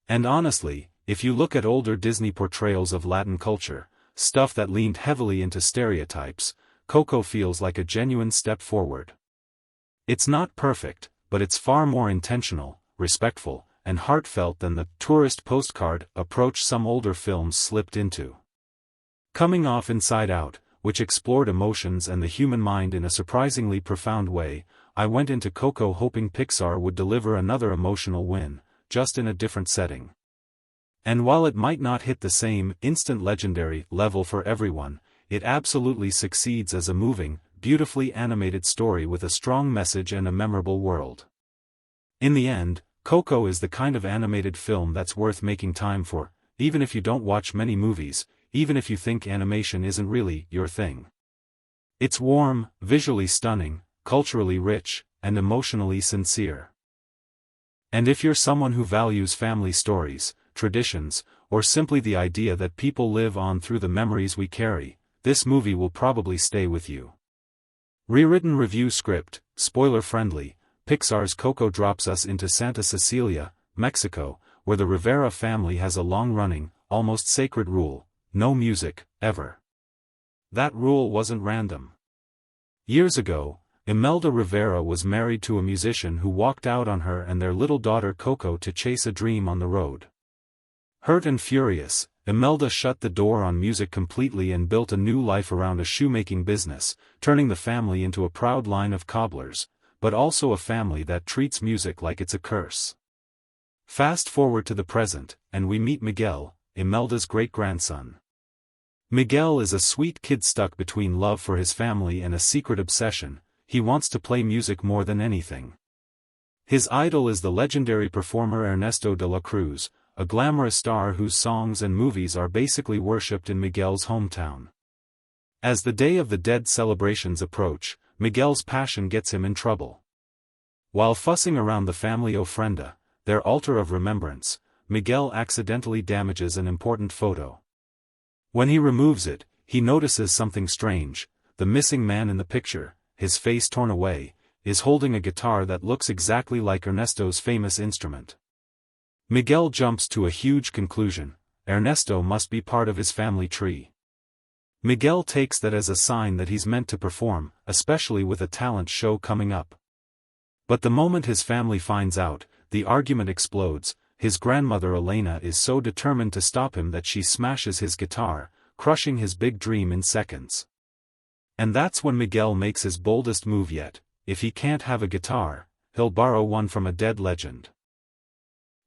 And honestly, if you look at older Disney portrayals of Latin culture, stuff that leaned heavily into stereotypes, Coco feels like a genuine step forward. It's not perfect, but it's far more intentional, respectful, and heartfelt than the tourist postcard approach some older films slipped into. Coming off Inside Out, which explored emotions and the human mind in a surprisingly profound way, I went into Coco hoping Pixar would deliver another emotional win, just in a different setting. And while it might not hit the same instant legendary level for everyone, it absolutely succeeds as a moving, beautifully animated story with a strong message and a memorable world. In the end, Coco is the kind of animated film that's worth making time for, even if you don't watch many movies, even if you think animation isn't really your thing. It's warm, visually stunning, culturally rich, and emotionally sincere. And if you're someone who values family stories, traditions, or simply the idea that people live on through the memories we carry, this movie will probably stay with you. Rewritten review script, spoiler-friendly, Pixar's Coco drops us into Santa Cecilia, Mexico, where the Rivera family has a long-running, almost sacred rule: no music, ever. That rule wasn't random. Years ago, Imelda Rivera was married to a musician who walked out on her and their little daughter Coco to chase a dream on the road. Hurt and furious, Imelda shut the door on music completely and built a new life around a shoemaking business, turning the family into a proud line of cobblers, but also a family that treats music like it's a curse. Fast forward to the present, and we meet Miguel, Imelda's great-grandson. Miguel is a sweet kid stuck between love for his family and a secret obsession: he wants to play music more than anything. His idol is the legendary performer Ernesto de la Cruz, a glamorous star whose songs and movies are basically worshipped in Miguel's hometown. As the Day of the Dead celebrations approach, Miguel's passion gets him in trouble. While fussing around the family ofrenda, their altar of remembrance, Miguel accidentally damages an important photo. When he removes it, he notices something strange: the missing man in the picture, his face torn away, is holding a guitar that looks exactly like Ernesto's famous instrument. Miguel jumps to a huge conclusion: Ernesto must be part of his family tree. Miguel takes that as a sign that he's meant to perform, especially with a talent show coming up. But the moment his family finds out, the argument explodes. His grandmother Elena is so determined to stop him that she smashes his guitar, crushing his big dream in seconds. And that's when Miguel makes his boldest move yet: if he can't have a guitar, he'll borrow one from a dead legend.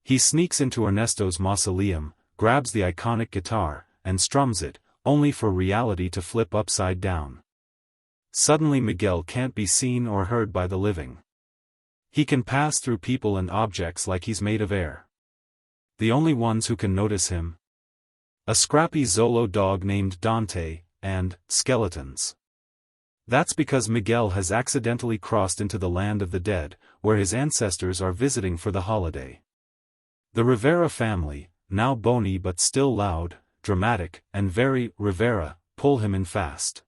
He sneaks into Ernesto's mausoleum, grabs the iconic guitar, and strums it, only for reality to flip upside down. Suddenly Miguel can't be seen or heard by the living. He can pass through people and objects like he's made of air. The only ones who can notice him: a scrappy Zolo dog named Dante, and skeletons. That's because Miguel has accidentally crossed into the land of the dead, where his ancestors are visiting for the holiday. The Rivera family, now bony but still loud, dramatic, and very Rivera, pull him in fast.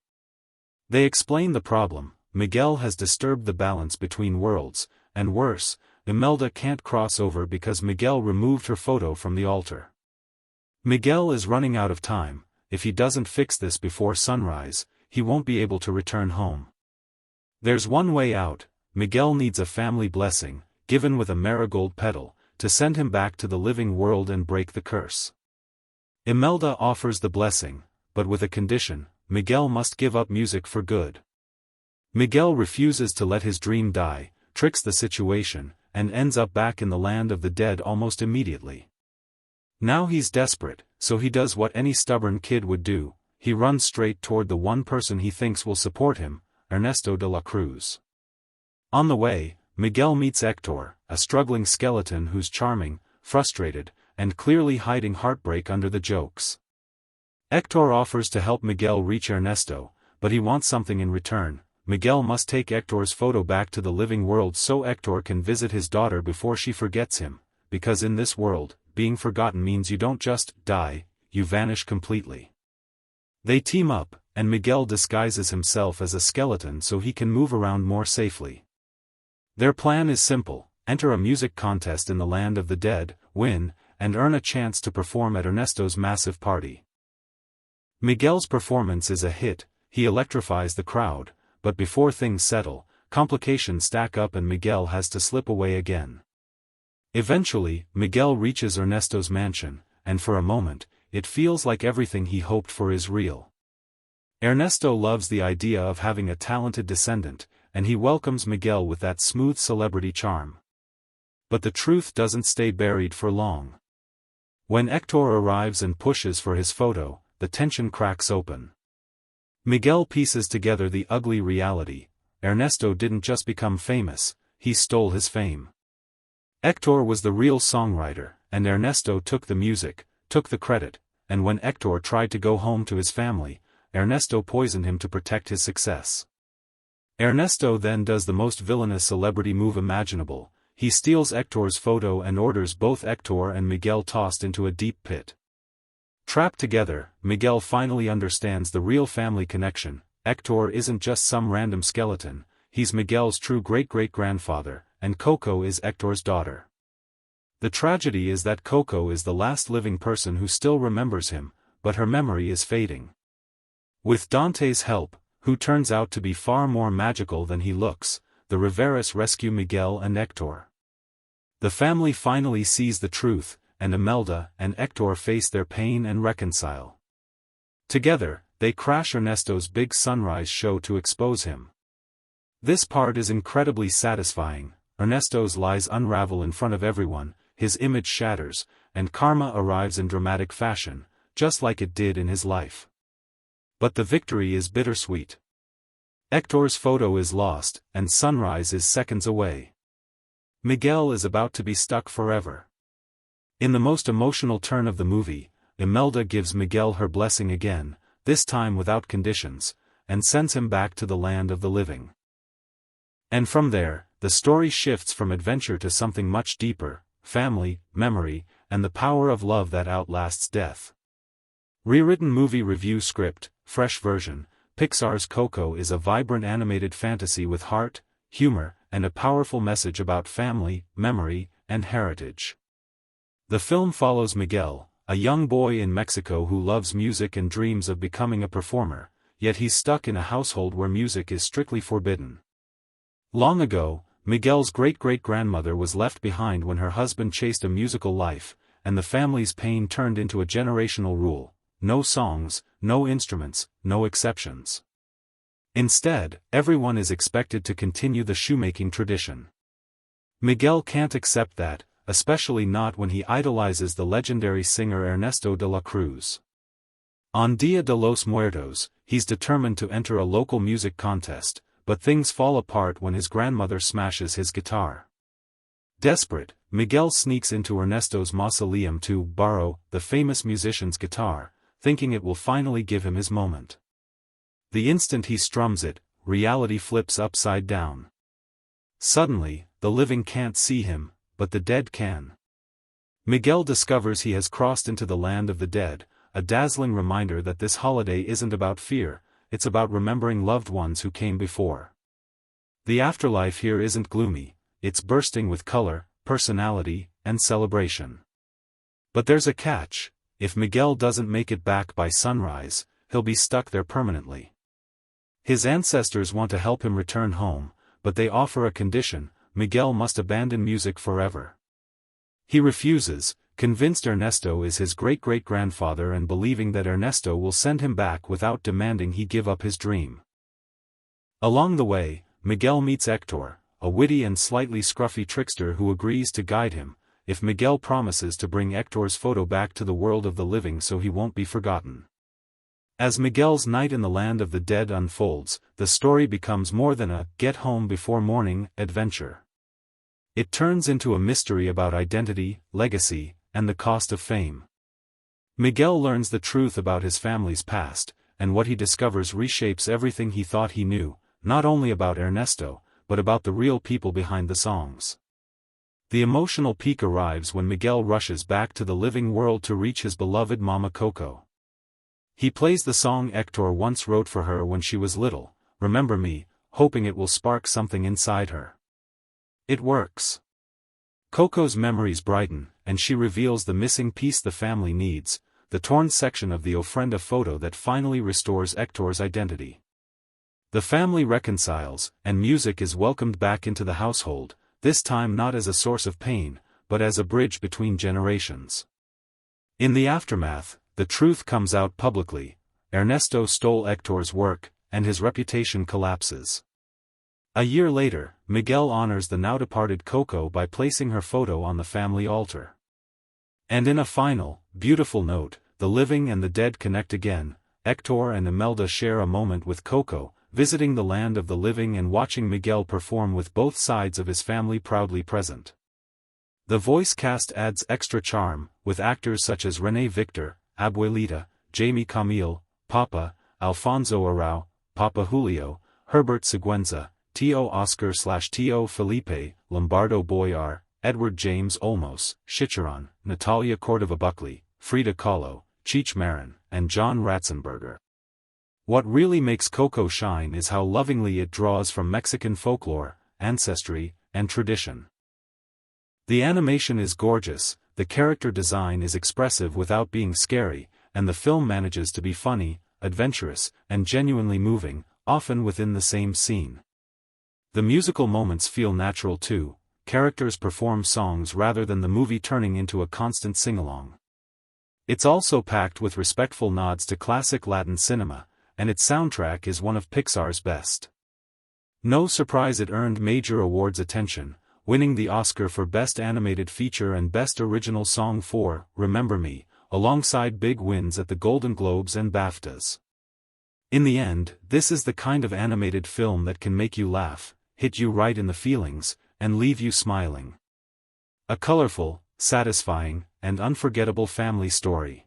They explain the problem: Miguel has disturbed the balance between worlds, and worse, Imelda can't cross over because Miguel removed her photo from the altar. Miguel is running out of time: if he doesn't fix this before sunrise, he won't be able to return home. There's one way out: Miguel needs a family blessing, given with a marigold petal, to send him back to the living world and break the curse. Imelda offers the blessing, but with a condition: Miguel must give up music for good. Miguel refuses to let his dream die, tricks the situation, and ends up back in the land of the dead almost immediately. Now he's desperate, so he does what any stubborn kid would do: he runs straight toward the one person he thinks will support him, Ernesto de la Cruz. On the way, Miguel meets Hector, a struggling skeleton who's charming, frustrated, and clearly hiding heartbreak under the jokes. Hector offers to help Miguel reach Ernesto, but he wants something in return. Miguel must take Hector's photo back to the living world so Hector can visit his daughter before she forgets him, because in this world, being forgotten means you don't just die, you vanish completely. They team up, and Miguel disguises himself as a skeleton so he can move around more safely. Their plan is simple: enter a music contest in the land of the dead, win, and earn a chance to perform at Ernesto's massive party. Miguel's performance is a hit: he electrifies the crowd, but before things settle, complications stack up and Miguel has to slip away again. Eventually, Miguel reaches Ernesto's mansion, and for a moment, it feels like everything he hoped for is real. Ernesto loves the idea of having a talented descendant, and he welcomes Miguel with that smooth celebrity charm. But the truth doesn't stay buried for long. When Hector arrives and pushes for his photo, the tension cracks open. Miguel pieces together the ugly reality: Ernesto didn't just become famous, he stole his fame. Hector was the real songwriter, and Ernesto took the music, took the credit, and when Hector tried to go home to his family, Ernesto poisoned him to protect his success. Ernesto then does the most villainous celebrity move imaginable. He steals Hector's photo and orders both Hector and Miguel tossed into a deep pit. Trapped together, Miguel finally understands the real family connection. Hector isn't just some random skeleton, he's Miguel's true great-great-grandfather, and Coco is Hector's daughter. The tragedy is that Coco is the last living person who still remembers him, but her memory is fading. With Dante's help, who turns out to be far more magical than he looks, the Riveras rescue Miguel and Hector. The family finally sees the truth, and Imelda and Hector face their pain and reconcile. Together, they crash Ernesto's big sunrise show to expose him. This part is incredibly satisfying. Ernesto's lies unravel in front of everyone, his image shatters, and karma arrives in dramatic fashion, just like it did in his life. But the victory is bittersweet. Hector's photo is lost, and sunrise is seconds away. Miguel is about to be stuck forever. In the most emotional turn of the movie, Imelda gives Miguel her blessing again, this time without conditions, and sends him back to the land of the living. And from there, the story shifts from adventure to something much deeper: family, memory, and the power of love that outlasts death. Rewritten movie review script, fresh version. Pixar's Coco is a vibrant animated fantasy with heart, humor, and a powerful message about family, memory, and heritage. The film follows Miguel, a young boy in Mexico who loves music and dreams of becoming a performer, yet he's stuck in a household where music is strictly forbidden. Long ago, Miguel's great-great-grandmother was left behind when her husband chased a musical life, and the family's pain turned into a generational rule: no songs, no instruments, no exceptions. Instead, everyone is expected to continue the shoemaking tradition. Miguel can't accept that, especially not when he idolizes the legendary singer Ernesto de la Cruz. On Dia de los Muertos, he's determined to enter a local music contest, but things fall apart when his grandmother smashes his guitar. Desperate, Miguel sneaks into Ernesto's mausoleum to borrow the famous musician's guitar, thinking it will finally give him his moment. The instant he strums it, reality flips upside down. Suddenly, the living can't see him, but the dead can. Miguel discovers he has crossed into the land of the dead, a dazzling reminder that this holiday isn't about fear, it's about remembering loved ones who came before. The afterlife here isn't gloomy, it's bursting with color, personality, and celebration. But there's a catch: if Miguel doesn't make it back by sunrise, he'll be stuck there permanently. His ancestors want to help him return home, but they offer a condition: Miguel must abandon music forever. He refuses, convinced Ernesto is his great-great-grandfather and believing that Ernesto will send him back without demanding he give up his dream. Along the way, Miguel meets Hector, a witty and slightly scruffy trickster who agrees to guide him, if Miguel promises to bring Hector's photo back to the world of the living so he won't be forgotten. As Miguel's night in the land of the dead unfolds, the story becomes more than a get-home-before-morning adventure. It turns into a mystery about identity, legacy, and the cost of fame. Miguel learns the truth about his family's past, and what he discovers reshapes everything he thought he knew, not only about Ernesto, but about the real people behind the songs. The emotional peak arrives when Miguel rushes back to the living world to reach his beloved Mama Coco. He plays the song Hector once wrote for her when she was little, "Remember Me," hoping it will spark something inside her. It works. Coco's memories brighten, and she reveals the missing piece the family needs, the torn section of the ofrenda photo that finally restores Hector's identity. The family reconciles, and music is welcomed back into the household, this time not as a source of pain, but as a bridge between generations. In the aftermath, the truth comes out publicly: Ernesto stole Hector's work, and his reputation collapses. A year later, Miguel honors the now-departed Coco by placing her photo on the family altar. And in a final, beautiful note, the living and the dead connect again. Hector and Imelda share a moment with Coco, visiting the land of the living and watching Miguel perform with both sides of his family proudly present. The voice cast adds extra charm, with actors such as René Victor, Abuelita, Jamie Camille, Papa, Alfonso Arau, Papa Julio, Herbert Siguenza, Tio Oscar/Tio Felipe, Lombardo Boyar, Edward James Olmos, Chicharon, Natalia Cordova-Buckley, Frida Kahlo, Cheech Marin, and John Ratzenberger. What really makes Coco shine is how lovingly it draws from Mexican folklore, ancestry, and tradition. The animation is gorgeous, the character design is expressive without being scary, and the film manages to be funny, adventurous, and genuinely moving, often within the same scene. The musical moments feel natural too, characters perform songs rather than the movie turning into a constant sing-along. It's also packed with respectful nods to classic Latin cinema, and its soundtrack is one of Pixar's best. No surprise it earned major awards attention, winning the Oscar for Best Animated Feature and Best Original Song for Remember Me, alongside big wins at the Golden Globes and BAFTAs. In the end, this is the kind of animated film that can make you laugh, hit you right in the feelings, and leave you smiling. A colorful, satisfying, and unforgettable family story.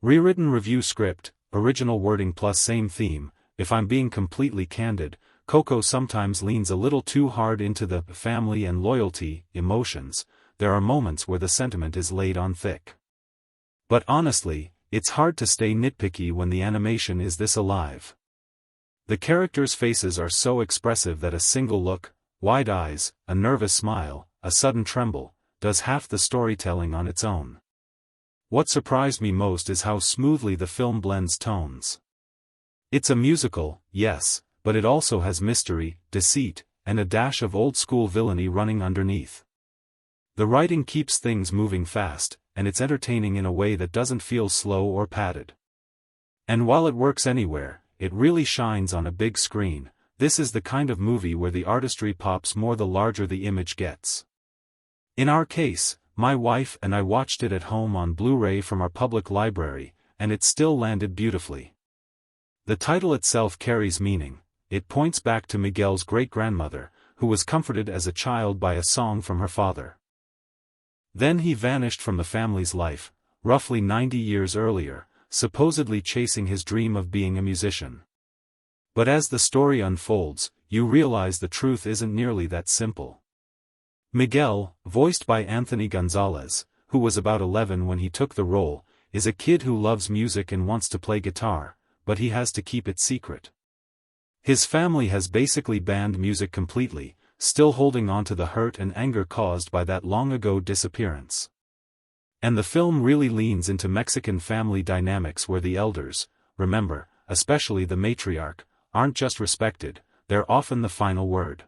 Rewritten review script, original wording plus same theme. If I'm being completely candid, Coco sometimes leans a little too hard into the family and loyalty emotions. There are moments where the sentiment is laid on thick. But honestly, it's hard to stay nitpicky when the animation is this alive. The characters' faces are so expressive that a single look, wide eyes, a nervous smile, a sudden tremble, does half the storytelling on its own. What surprised me most is how smoothly the film blends tones. It's a musical, yes, but it also has mystery, deceit, and a dash of old-school villainy running underneath. The writing keeps things moving fast, and it's entertaining in a way that doesn't feel slow or padded. And while it works anywhere, it really shines on a big screen. This is the kind of movie where the artistry pops more the larger the image gets. In our case, my wife and I watched it at home on Blu-ray from our public library, and it still landed beautifully. The title itself carries meaning. It points back to Miguel's great-grandmother, who was comforted as a child by a song from her father. Then he vanished from the family's life, roughly 90 years earlier, supposedly chasing his dream of being a musician. But as the story unfolds, you realize the truth isn't nearly that simple. Miguel, voiced by Anthony Gonzalez, who was about 11 when he took the role, is a kid who loves music and wants to play guitar, but he has to keep it secret. His family has basically banned music completely, still holding on to the hurt and anger caused by that long-ago disappearance. And the film really leans into Mexican family dynamics where the elders, remember, especially the matriarch, aren't just respected, they're often the final word.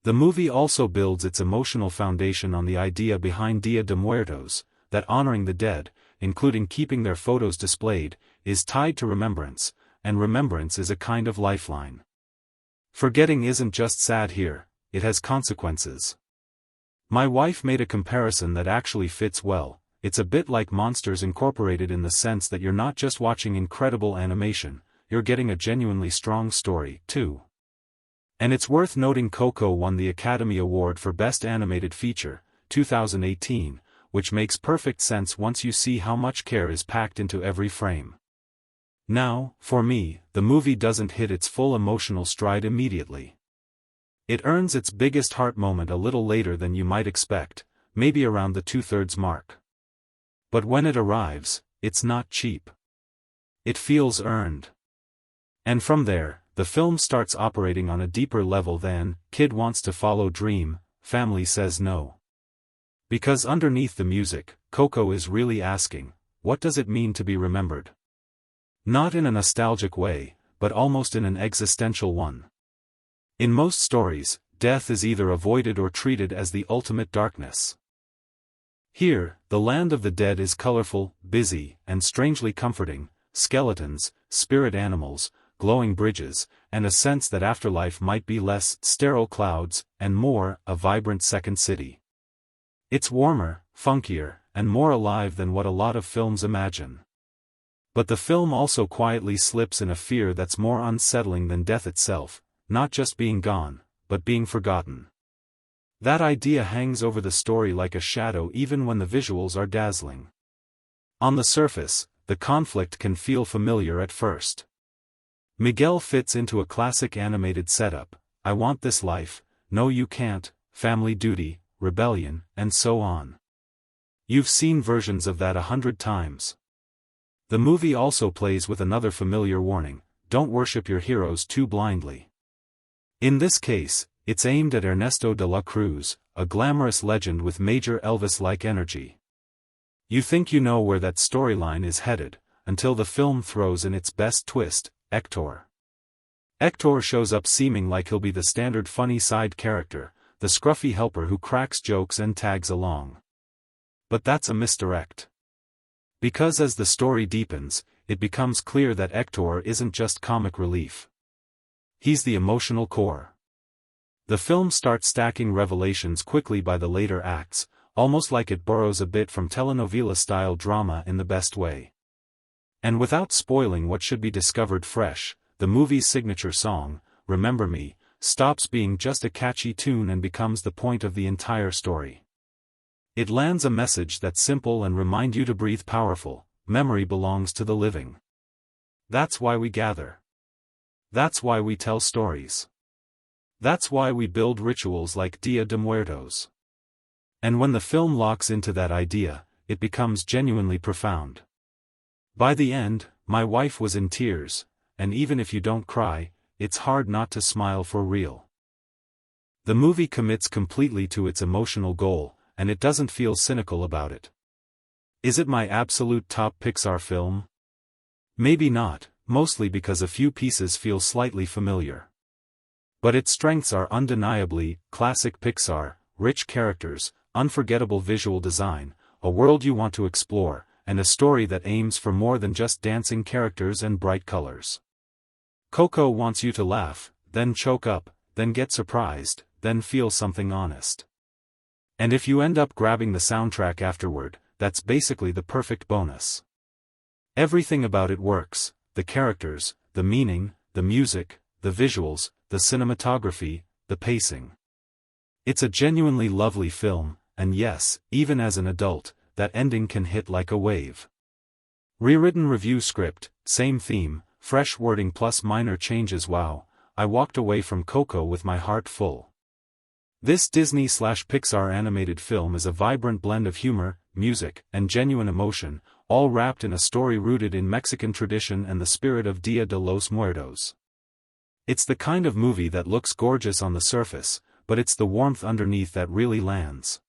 The movie also builds its emotional foundation on the idea behind Dia de Muertos, that honoring the dead, including keeping their photos displayed, is tied to remembrance, and remembrance is a kind of lifeline. Forgetting isn't just sad here, it has consequences. My wife made a comparison that actually fits well. It's a bit like Monsters Incorporated in the sense that you're not just watching incredible animation, you're getting a genuinely strong story, too. And it's worth noting Coco won the Academy Award for Best Animated Feature, 2018, which makes perfect sense once you see how much care is packed into every frame. Now, for me, the movie doesn't hit its full emotional stride immediately. It earns its biggest heart moment a little later than you might expect, maybe around the two-thirds mark. But when it arrives, it's not cheap. It feels earned. And from there, the film starts operating on a deeper level than, kid wants to follow dream, family says no. Because underneath the music, Coco is really asking, what does it mean to be remembered? Not in a nostalgic way, but almost in an existential one. In most stories, death is either avoided or treated as the ultimate darkness. Here, the land of the dead is colorful, busy, and strangely comforting, skeletons, spirit animals, glowing bridges, and a sense that afterlife might be less sterile clouds, and more, a vibrant second city. It's warmer, funkier, and more alive than what a lot of films imagine. But the film also quietly slips in a fear that's more unsettling than death itself, not just being gone, but being forgotten. That idea hangs over the story like a shadow even when the visuals are dazzling. On the surface, the conflict can feel familiar at first. Miguel fits into a classic animated setup: I want this life, no you can't, family duty, rebellion, and so on. You've seen versions of that 100 times. The movie also plays with another familiar warning: don't worship your heroes too blindly. In this case, it's aimed at Ernesto de la Cruz, a glamorous legend with major Elvis-like energy. You think you know where that storyline is headed, until the film throws in its best twist: Hector. Hector shows up seeming like he'll be the standard funny side character, the scruffy helper who cracks jokes and tags along. But that's a misdirect. Because as the story deepens, it becomes clear that Hector isn't just comic relief. He's the emotional core. The film starts stacking revelations quickly by the later acts, almost like it borrows a bit from telenovela-style drama in the best way. And without spoiling what should be discovered fresh, the movie's signature song, Remember Me, stops being just a catchy tune and becomes the point of the entire story. It lands a message that's simple and remind you to breathe: powerful, memory belongs to the living. That's why we gather. That's why we tell stories. That's why we build rituals like Dia de Muertos. And when the film locks into that idea, it becomes genuinely profound. By the end, my wife was in tears, and even if you don't cry, it's hard not to smile for real. The movie commits completely to its emotional goal, and it doesn't feel cynical about it. Is it my absolute top Pixar film? Maybe not, mostly because a few pieces feel slightly familiar. But its strengths are undeniably classic Pixar: rich characters, unforgettable visual design, a world you want to explore, and a story that aims for more than just dancing characters and bright colors. Coco wants you to laugh, then choke up, then get surprised, then feel something honest. And if you end up grabbing the soundtrack afterward, that's basically the perfect bonus. Everything about it works: the characters, the meaning, the music, the visuals, the cinematography, the pacing. It's a genuinely lovely film, and yes, even as an adult, that ending can hit like a wave. Rewritten review script, same theme, fresh wording plus minor changes. Wow, I walked away from Coco with my heart full. This Disney/Pixar animated film is a vibrant blend of humor, music, and genuine emotion, all wrapped in a story rooted in Mexican tradition and the spirit of Dia de los Muertos. It's the kind of movie that looks gorgeous on the surface, but it's the warmth underneath that really lands.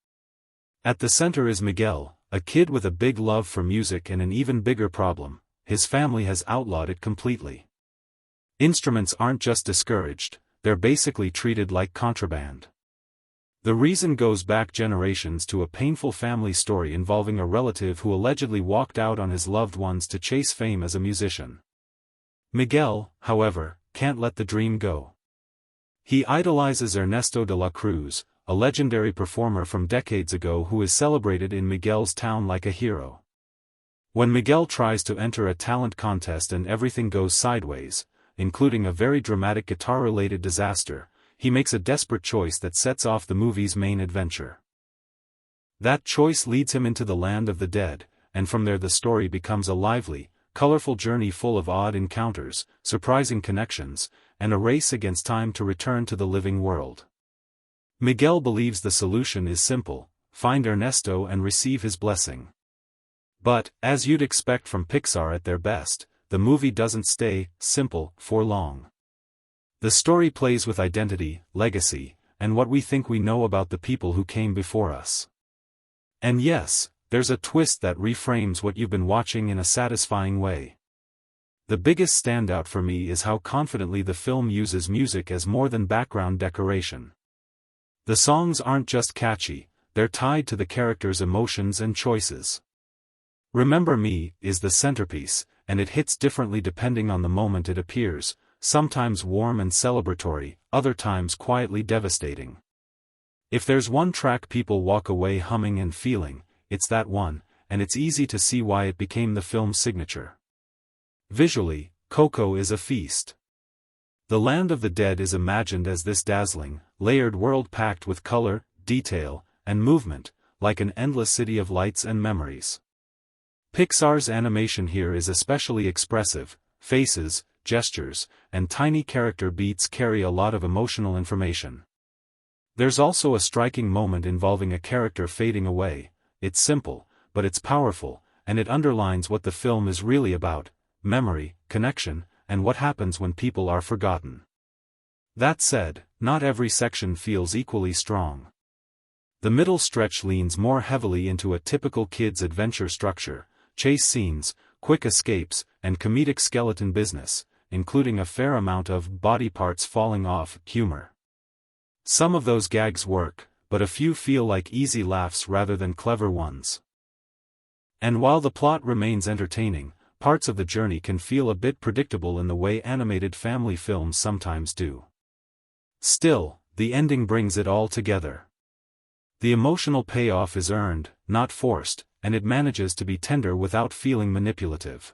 At the center is Miguel, a kid with a big love for music and an even bigger problem: his family has outlawed it completely. Instruments aren't just discouraged, they're basically treated like contraband. The reason goes back generations to a painful family story involving a relative who allegedly walked out on his loved ones to chase fame as a musician. Miguel, however, can't let the dream go. He idolizes Ernesto de la Cruz, a legendary performer from decades ago who is celebrated in Miguel's town like a hero. When Miguel tries to enter a talent contest and everything goes sideways, including a very dramatic guitar-related disaster, he makes a desperate choice that sets off the movie's main adventure. That choice leads him into the land of the dead, and from there the story becomes a lively, colorful journey full of odd encounters, surprising connections, and a race against time to return to the living world. Miguel believes the solution is simple: find Ernesto and receive his blessing. But, as you'd expect from Pixar at their best, the movie doesn't stay simple for long. The story plays with identity, legacy, and what we think we know about the people who came before us. And yes, there's a twist that reframes what you've been watching in a satisfying way. The biggest standout for me is how confidently the film uses music as more than background decoration. The songs aren't just catchy, they're tied to the characters' emotions and choices. Remember Me is the centerpiece, and it hits differently depending on the moment it appears, sometimes warm and celebratory, other times quietly devastating. If there's one track people walk away humming and feeling, it's that one, and it's easy to see why it became the film's signature. Visually, Coco is a feast. The land of the dead is imagined as this dazzling, layered world packed with color, detail, and movement, like an endless city of lights and memories. Pixar's animation here is especially expressive. Faces, gestures, and tiny character beats carry a lot of emotional information. There's also a striking moment involving a character fading away. It's simple, but it's powerful, and it underlines what the film is really about: memory, connection, and what happens when people are forgotten. That said, not every section feels equally strong. The middle stretch leans more heavily into a typical kid's adventure structure: chase scenes, quick escapes, and comedic skeleton business, including a fair amount of body parts falling off humor. Some of those gags work, but a few feel like easy laughs rather than clever ones. And while the plot remains entertaining, parts of the journey can feel a bit predictable in the way animated family films sometimes do. Still, the ending brings it all together. The emotional payoff is earned, not forced, and it manages to be tender without feeling manipulative.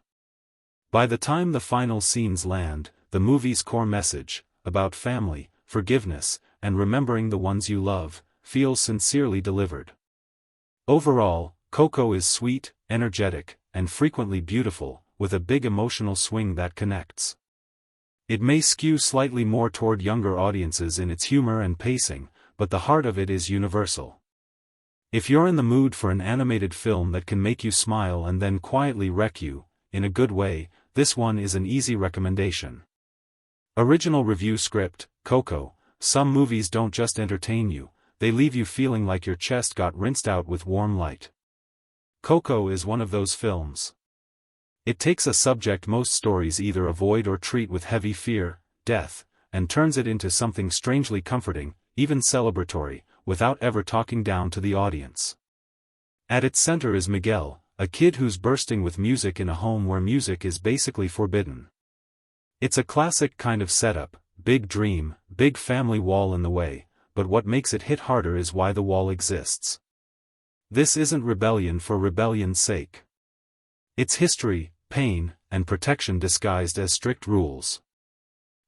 By the time the final scenes land, the movie's core message, about family, forgiveness, and remembering the ones you love, feels sincerely delivered. Overall, Coco is sweet, energetic, and frequently beautiful, with a big emotional swing that connects. It may skew slightly more toward younger audiences in its humor and pacing, but the heart of it is universal. If you're in the mood for an animated film that can make you smile and then quietly wreck you, in a good way, this one is an easy recommendation. Original review script: Coco. Some movies don't just entertain you, they leave you feeling like your chest got rinsed out with warm light. Coco is one of those films. It takes a subject most stories either avoid or treat with heavy fear, death, and turns it into something strangely comforting, even celebratory, without ever talking down to the audience. At its center is Miguel, a kid who's bursting with music in a home where music is basically forbidden. It's a classic kind of setup: big dream, big family wall in the way, but what makes it hit harder is why the wall exists. This isn't rebellion for rebellion's sake. It's history, pain, and protection disguised as strict rules.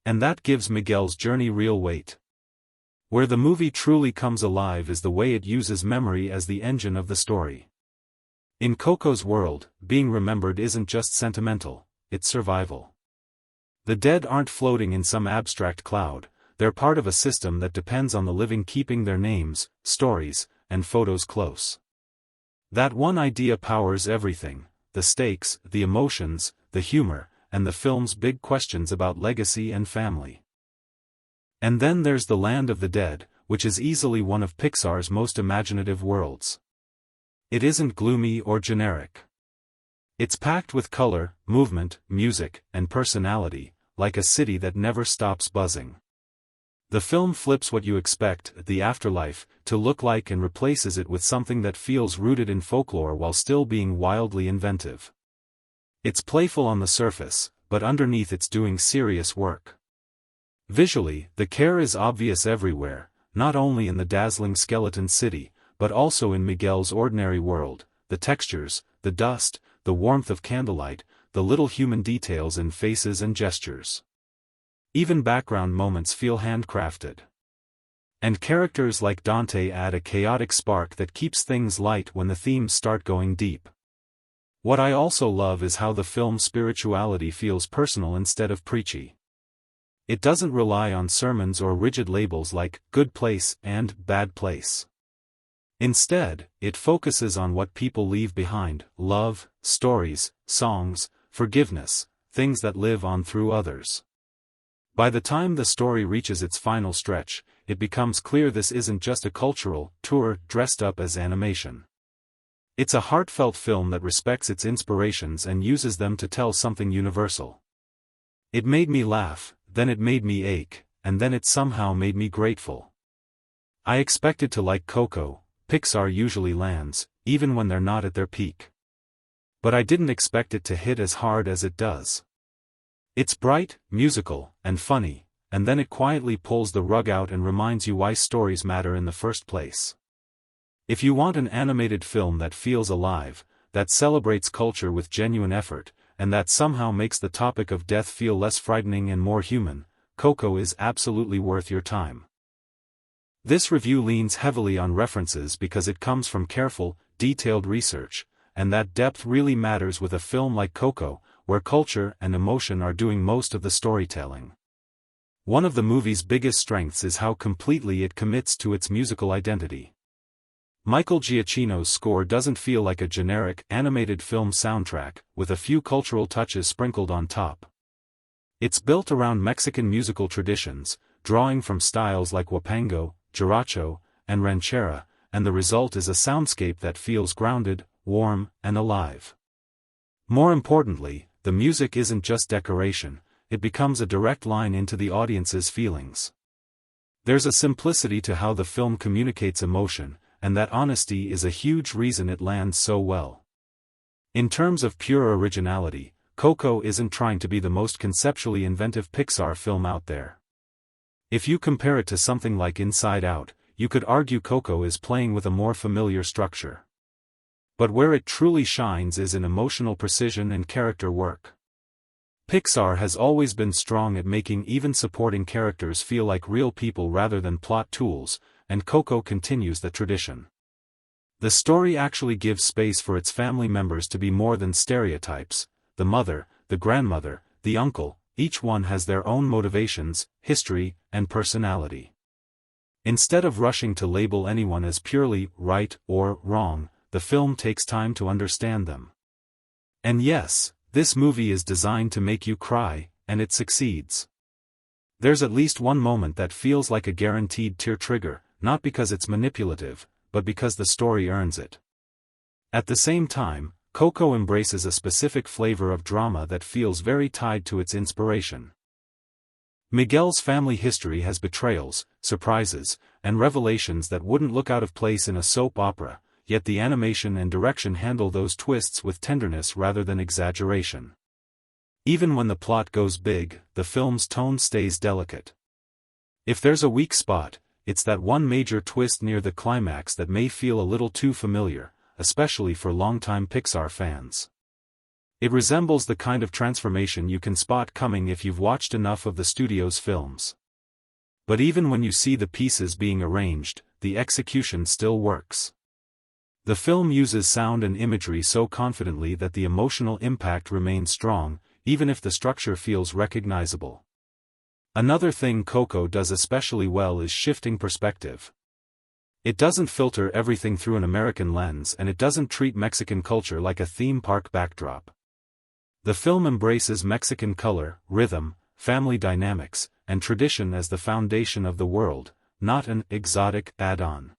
And that gives Miguel's journey real weight. Where the movie truly comes alive is the way it uses memory as the engine of the story. In Coco's world, being remembered isn't just sentimental, it's survival. The dead aren't floating in some abstract cloud, they're part of a system that depends on the living keeping their names, stories, and photos close. That one idea powers everything: the stakes, the emotions, the humor, and the film's big questions about legacy and family. And then there's the Land of the Dead, which is easily one of Pixar's most imaginative worlds. It isn't gloomy or generic. It's packed with color, movement, music, and personality, like a city that never stops buzzing. The film flips what you expect the afterlife to look like and replaces it with something that feels rooted in folklore while still being wildly inventive. It's playful on the surface, but underneath it's doing serious work. Visually, the care is obvious everywhere, not only in the dazzling skeleton city, but also in Miguel's ordinary world: the textures, the dust, the warmth of candlelight, the little human details in faces and gestures. Even background moments feel handcrafted. And characters like Dante add a chaotic spark that keeps things light when the themes start going deep. What I also love is how the film's spirituality feels personal instead of preachy. It doesn't rely on sermons or rigid labels like good place and bad place. Instead, it focuses on what people leave behind: love, stories, songs, forgiveness, things that live on through others. By the time the story reaches its final stretch, it becomes clear this isn't just a cultural tour dressed up as animation. It's a heartfelt film that respects its inspirations and uses them to tell something universal. It made me laugh, then it made me ache, and then it somehow made me grateful. I expected to like Coco. Pixar usually lands, even when they're not at their peak. But I didn't expect it to hit as hard as it does. It's bright, musical, and funny, and then it quietly pulls the rug out and reminds you why stories matter in the first place. If you want an animated film that feels alive, that celebrates culture with genuine effort, and that somehow makes the topic of death feel less frightening and more human, Coco is absolutely worth your time. This review leans heavily on references because it comes from careful, detailed research, and that depth really matters with a film like Coco, where culture and emotion are doing most of the storytelling. One of the movie's biggest strengths is how completely it commits to its musical identity. Michael Giacchino's score doesn't feel like a generic, animated film soundtrack, with a few cultural touches sprinkled on top. It's built around Mexican musical traditions, drawing from styles like huapango, huaracho, and ranchera, and the result is a soundscape that feels grounded, warm, and alive. More importantly, the music isn't just decoration, it becomes a direct line into the audience's feelings. There's a simplicity to how the film communicates emotion, and that honesty is a huge reason it lands so well. In terms of pure originality, Coco isn't trying to be the most conceptually inventive Pixar film out there. If you compare it to something like Inside Out, you could argue Coco is playing with a more familiar structure. But where it truly shines is in emotional precision and character work. Pixar has always been strong at making even supporting characters feel like real people rather than plot tools, and Coco continues the tradition. The story actually gives space for its family members to be more than stereotypes. The mother, the grandmother, the uncle, each one has their own motivations, history, and personality. Instead of rushing to label anyone as purely right or wrong, the film takes time to understand them. And yes, this movie is designed to make you cry, and it succeeds. There's at least one moment that feels like a guaranteed tear trigger, not because it's manipulative, but because the story earns it. At the same time, Coco embraces a specific flavor of drama that feels very tied to its inspiration. Miguel's family history has betrayals, surprises, and revelations that wouldn't look out of place in a soap opera, yet the animation and direction handle those twists with tenderness rather than exaggeration. Even when the plot goes big, the film's tone stays delicate. If there's a weak spot, it's that one major twist near the climax that may feel a little too familiar, especially for longtime Pixar fans. It resembles the kind of transformation you can spot coming if you've watched enough of the studio's films. But even when you see the pieces being arranged, the execution still works. The film uses sound and imagery so confidently that the emotional impact remains strong, even if the structure feels recognizable. Another thing Coco does especially well is shifting perspective. It doesn't filter everything through an American lens, and it doesn't treat Mexican culture like a theme park backdrop. The film embraces Mexican color, rhythm, family dynamics, and tradition as the foundation of the world, not an exotic add-on.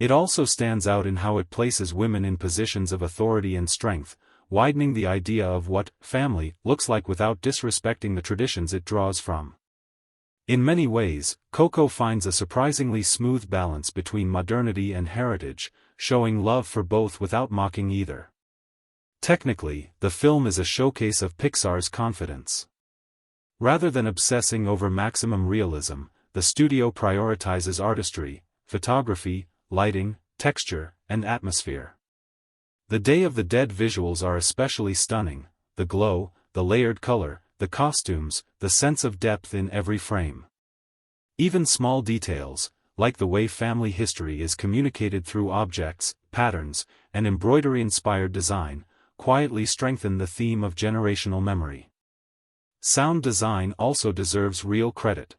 It also stands out in how it places women in positions of authority and strength, widening the idea of what family looks like without disrespecting the traditions it draws from. In many ways, Coco finds a surprisingly smooth balance between modernity and heritage, showing love for both without mocking either. Technically, the film is a showcase of Pixar's confidence. Rather than obsessing over maximum realism, the studio prioritizes artistry, photography, lighting, texture, and atmosphere. The Day of the Dead visuals are especially stunning: the glow, the layered color, the costumes, the sense of depth in every frame. Even small details, like the way family history is communicated through objects, patterns, and embroidery-inspired design, quietly strengthen the theme of generational memory. Sound design also deserves real credit.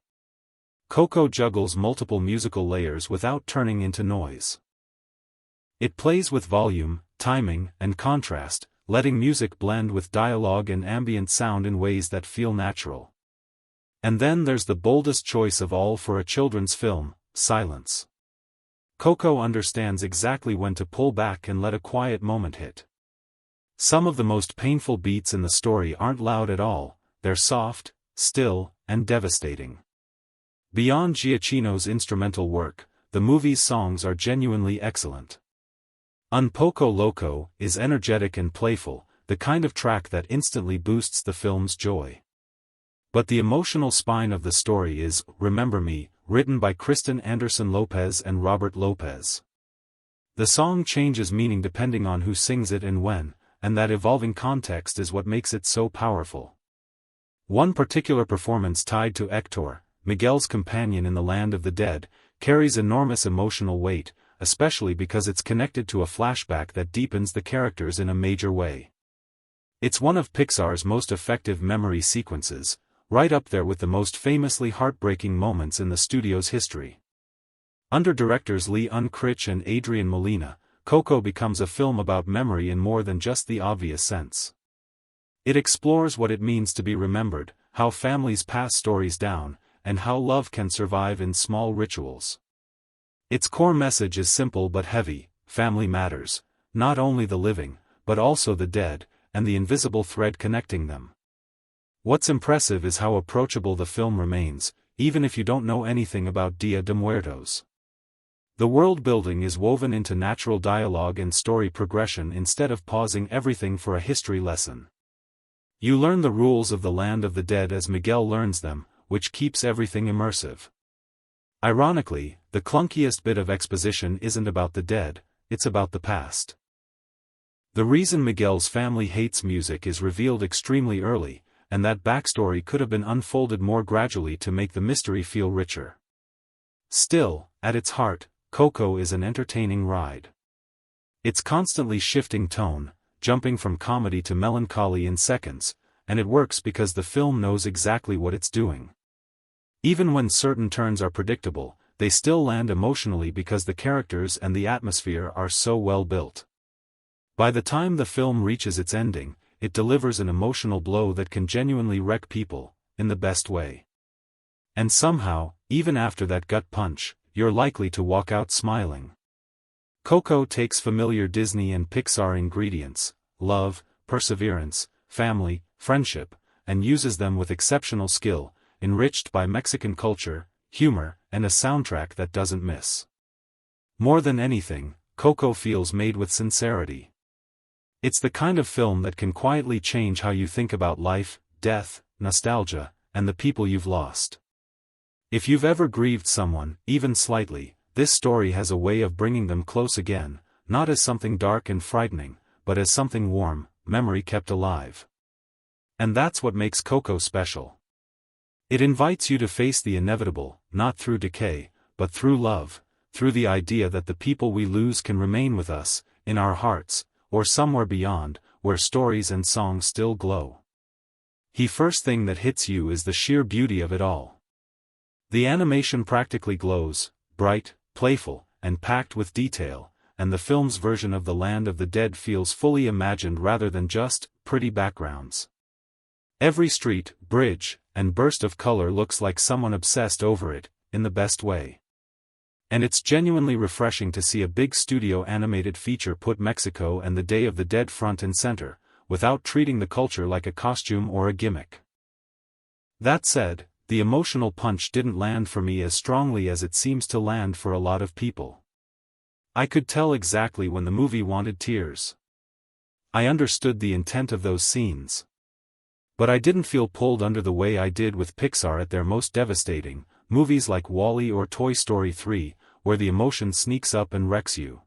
Coco juggles multiple musical layers without turning into noise. It plays with volume, timing, and contrast, letting music blend with dialogue and ambient sound in ways that feel natural. And then there's the boldest choice of all for a children's film: silence. Coco understands exactly when to pull back and let a quiet moment hit. Some of the most painful beats in the story aren't loud at all, they're soft, still, and devastating. Beyond Giacchino's instrumental work, the movie's songs are genuinely excellent. Un Poco Loco is energetic and playful, the kind of track that instantly boosts the film's joy. But the emotional spine of the story is Remember Me, written by Kristen Anderson Lopez and Robert Lopez. The song changes meaning depending on who sings it and when, and that evolving context is what makes it so powerful. One particular performance tied to Hector, Miguel's companion in the Land of the Dead, carries enormous emotional weight, especially because it's connected to a flashback that deepens the characters in a major way. It's one of Pixar's most effective memory sequences, right up there with the most famously heartbreaking moments in the studio's history. Under directors Lee Unkrich and Adrian Molina, Coco becomes a film about memory in more than just the obvious sense. It explores what it means to be remembered, how families pass stories down, and how love can survive in small rituals. Its core message is simple but heavy: family matters, not only the living, but also the dead, and the invisible thread connecting them. What's impressive is how approachable the film remains, even if you don't know anything about Dia de Muertos. The world building is woven into natural dialogue and story progression instead of pausing everything for a history lesson. You learn the rules of the land of the dead as Miguel learns them, which keeps everything immersive. Ironically, the clunkiest bit of exposition isn't about the dead, it's about the past. The reason Miguel's family hates music is revealed extremely early, and that backstory could have been unfolded more gradually to make the mystery feel richer. Still, at its heart, Coco is an entertaining ride. It's constantly shifting tone, jumping from comedy to melancholy in seconds, and it works because the film knows exactly what it's doing. Even when certain turns are predictable, they still land emotionally because the characters and the atmosphere are so well built. By the time the film reaches its ending, it delivers an emotional blow that can genuinely wreck people, in the best way. And somehow, even after that gut punch, you're likely to walk out smiling. Coco takes familiar Disney and Pixar ingredients, love, perseverance, family, friendship, and uses them with exceptional skill, enriched by Mexican culture, humor, and a soundtrack that doesn't miss. More than anything, Coco feels made with sincerity. It's the kind of film that can quietly change how you think about life, death, nostalgia, and the people you've lost. If you've ever grieved someone, even slightly, this story has a way of bringing them close again, not as something dark and frightening, but as something warm, memory kept alive. And that's what makes Coco special. It invites you to face the inevitable, not through decay, but through love, through the idea that the people we lose can remain with us, in our hearts, or somewhere beyond, where stories and songs still glow. The first thing that hits you is the sheer beauty of it all. The animation practically glows, bright, playful, and packed with detail, and the film's version of the Land of the Dead feels fully imagined rather than just pretty backgrounds. Every street, bridge, and burst of color looks like someone obsessed over it, in the best way. And it's genuinely refreshing to see a big studio animated feature put Mexico and the Day of the Dead front and center, without treating the culture like a costume or a gimmick. That said, the emotional punch didn't land for me as strongly as it seems to land for a lot of people. I could tell exactly when the movie wanted tears. I understood the intent of those scenes. But I didn't feel pulled under the way I did with Pixar at their most devastating, movies like WALL-E or Toy Story 3, where the emotion sneaks up and wrecks you.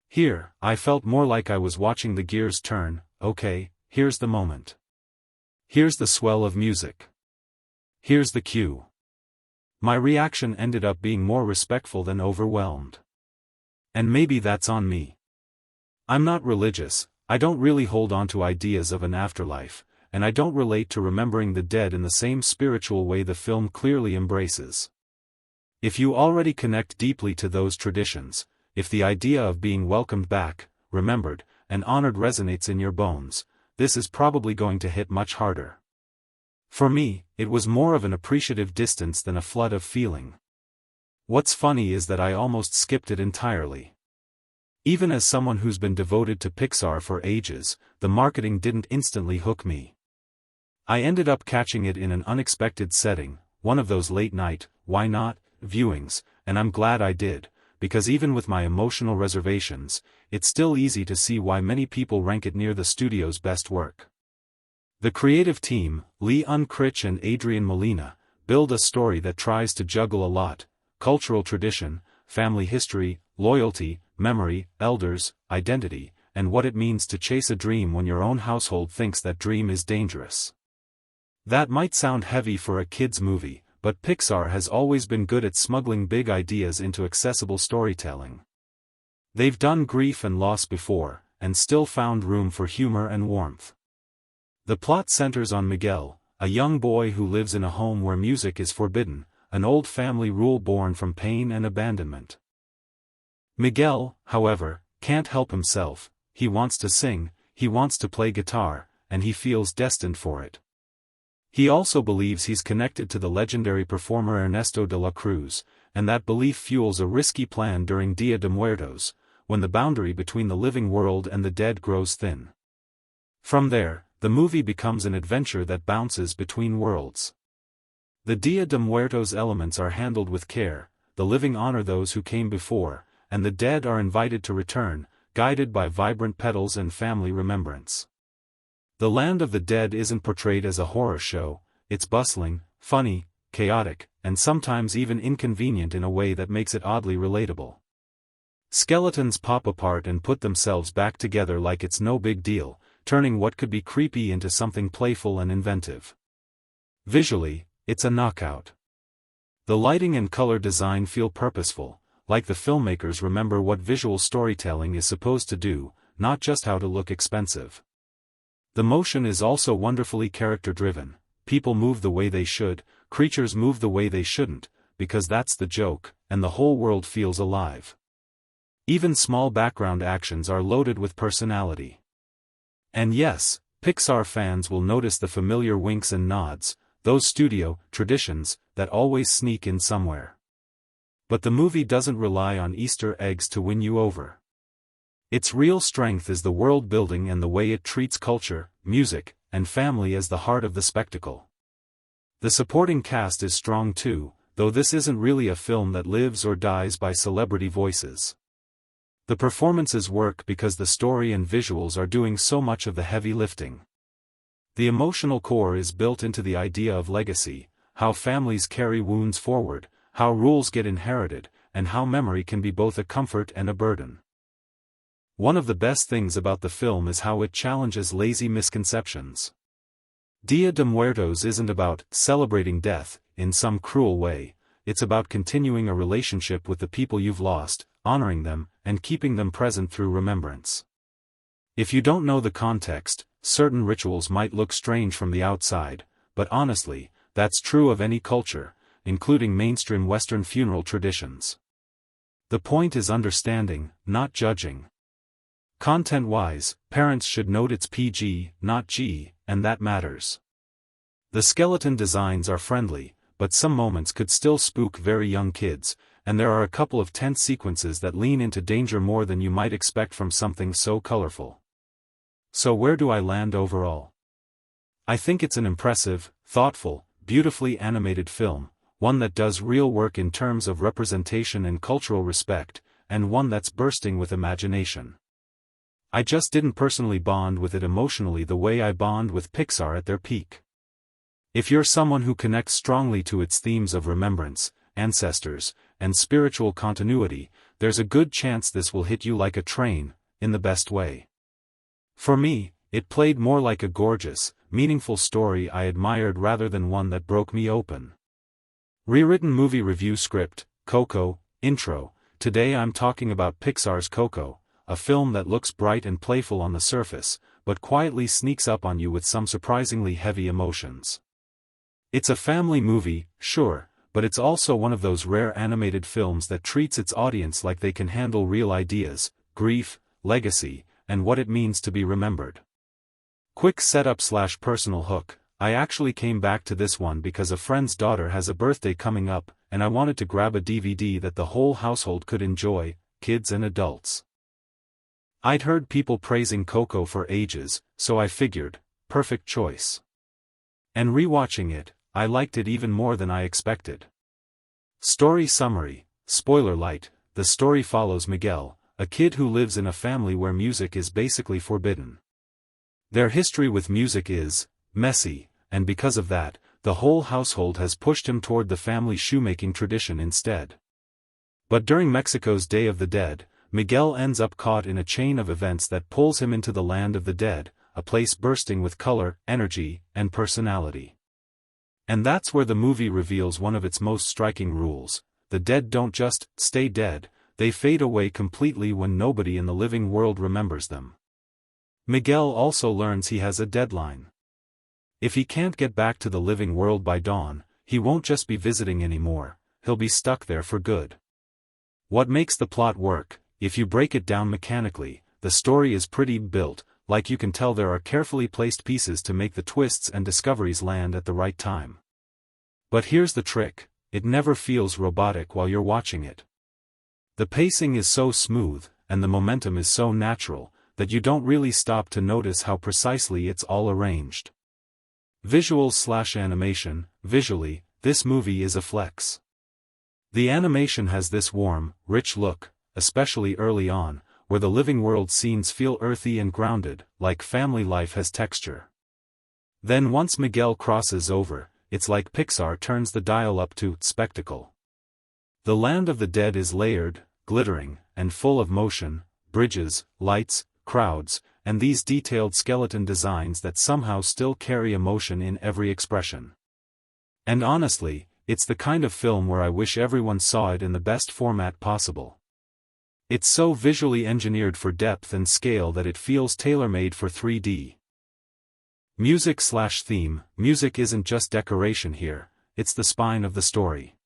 Here, I felt more like I was watching the gears turn. Okay, here's the moment. Here's the swell of music. Here's the cue. My reaction ended up being more respectful than overwhelmed. And maybe that's on me. I'm not religious, I don't really hold on to ideas of an afterlife, and I don't relate to remembering the dead in the same spiritual way the film clearly embraces. If you already connect deeply to those traditions, if the idea of being welcomed back, remembered, and honored resonates in your bones, this is probably going to hit much harder. For me, it was more of an appreciative distance than a flood of feeling. What's funny is that I almost skipped it entirely. Even as someone who's been devoted to Pixar for ages, the marketing didn't instantly hook me. I ended up catching it in an unexpected setting, one of those late-night, why not, viewings, and I'm glad I did, because even with my emotional reservations, it's still easy to see why many people rank it near the studio's best work. The creative team, Lee Unkrich and Adrian Molina, build a story that tries to juggle a lot: cultural tradition, family history, loyalty, memory, elders, identity, and what it means to chase a dream when your own household thinks that dream is dangerous. That might sound heavy for a kids' movie, but Pixar has always been good at smuggling big ideas into accessible storytelling. They've done grief and loss before, and still found room for humor and warmth. The plot centers on Miguel, a young boy who lives in a home where music is forbidden, an old family rule born from pain and abandonment. Miguel, however, can't help himself. He wants to sing, he wants to play guitar, and he feels destined for it. He also believes he's connected to the legendary performer Ernesto de la Cruz, and that belief fuels a risky plan during Dia de Muertos, when the boundary between the living world and the dead grows thin. From there, the movie becomes an adventure that bounces between worlds. The Dia de Muertos elements are handled with care, the living honor those who came before, and the dead are invited to return, guided by vibrant petals and family remembrance. The land of the dead isn't portrayed as a horror show, it's bustling, funny, chaotic, and sometimes even inconvenient in a way that makes it oddly relatable. Skeletons pop apart and put themselves back together like it's no big deal, turning what could be creepy into something playful and inventive. Visually, it's a knockout. The lighting and color design feel purposeful, like the filmmakers remember what visual storytelling is supposed to do, not just how to look expensive. The motion is also wonderfully character-driven. People move the way they should, creatures move the way they shouldn't, because that's the joke, and the whole world feels alive. Even small background actions are loaded with personality. And yes, Pixar fans will notice the familiar winks and nods, those studio traditions that always sneak in somewhere. But the movie doesn't rely on Easter eggs to win you over. Its real strength is the world building and the way it treats culture, music, and family as the heart of the spectacle. The supporting cast is strong too, though this isn't really a film that lives or dies by celebrity voices. The performances work because the story and visuals are doing so much of the heavy lifting. The emotional core is built into the idea of legacy, how families carry wounds forward, how rules get inherited, and how memory can be both a comfort and a burden. One of the best things about the film is how it challenges lazy misconceptions. Dia de Muertos isn't about celebrating death in some cruel way, it's about continuing a relationship with the people you've lost, honoring them, and keeping them present through remembrance. If you don't know the context, certain rituals might look strange from the outside, but honestly, that's true of any culture, including mainstream Western funeral traditions. The point is understanding, not judging. Content-wise, parents should note it's PG, not G, and that matters. The skeleton designs are friendly, but some moments could still spook very young kids, and there are a couple of tense sequences that lean into danger more than you might expect from something so colorful. So where do I land overall? I think it's an impressive, thoughtful, beautifully animated film, one that does real work in terms of representation and cultural respect, and one that's bursting with imagination. I just didn't personally bond with it emotionally the way I bond with Pixar at their peak. If you're someone who connects strongly to its themes of remembrance, ancestors, and spiritual continuity, there's a good chance this will hit you like a train, in the best way. For me, it played more like a gorgeous, meaningful story I admired rather than one that broke me open. Rewritten movie review script, Coco, intro. Today I'm talking about Pixar's Coco, a film that looks bright and playful on the surface, but quietly sneaks up on you with some surprisingly heavy emotions. It's a family movie, sure, but it's also one of those rare animated films that treats its audience like they can handle real ideas, grief, legacy, and what it means to be remembered. Quick setup/personal hook. I actually came back to this one because a friend's daughter has a birthday coming up, and I wanted to grab a DVD that the whole household could enjoy, kids and adults. I'd heard people praising Coco for ages, so I figured, perfect choice. And rewatching it, I liked it even more than I expected. Story summary, spoiler light, the story follows Miguel, a kid who lives in a family where music is basically forbidden. Their history with music is messy, and because of that, the whole household has pushed him toward the family shoemaking tradition instead. But during Mexico's Day of the Dead, Miguel ends up caught in a chain of events that pulls him into the land of the dead, a place bursting with color, energy, and personality. And that's where the movie reveals one of its most striking rules: the dead don't just stay dead, they fade away completely when nobody in the living world remembers them. Miguel also learns he has a deadline. If he can't get back to the living world by dawn, he won't just be visiting anymore, he'll be stuck there for good. What makes the plot work? If you break it down mechanically, the story is pretty built, like you can tell there are carefully placed pieces to make the twists and discoveries land at the right time. But here's the trick, it never feels robotic while you're watching it. The pacing is so smooth, and the momentum is so natural, that you don't really stop to notice how precisely it's all arranged. Visuals/animation, visually, this movie is a flex. The animation has this warm, rich look, especially early on, where the living world scenes feel earthy and grounded, like family life has texture. Then once Miguel crosses over, it's like Pixar turns the dial up to spectacle. The land of the dead is layered, glittering, and full of motion, bridges, lights, crowds, and these detailed skeleton designs that somehow still carry emotion in every expression. And honestly, it's the kind of film where I wish everyone saw it in the best format possible. It's so visually engineered for depth and scale that it feels tailor-made for 3D. Music/theme, music isn't just decoration here, it's the spine of the story.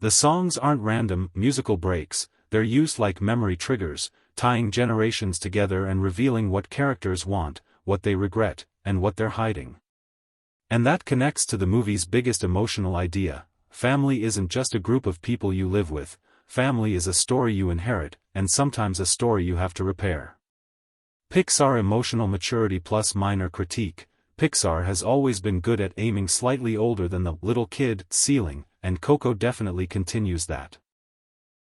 The songs aren't random musical breaks, they're used like memory triggers, tying generations together and revealing what characters want, what they regret, and what they're hiding. And that connects to the movie's biggest emotional idea: family isn't just a group of people you live with, family is a story you inherit, and sometimes a story you have to repair. Pixar emotional maturity plus minor critique. Pixar has always been good at aiming slightly older than the little kid ceiling, and Coco definitely continues that.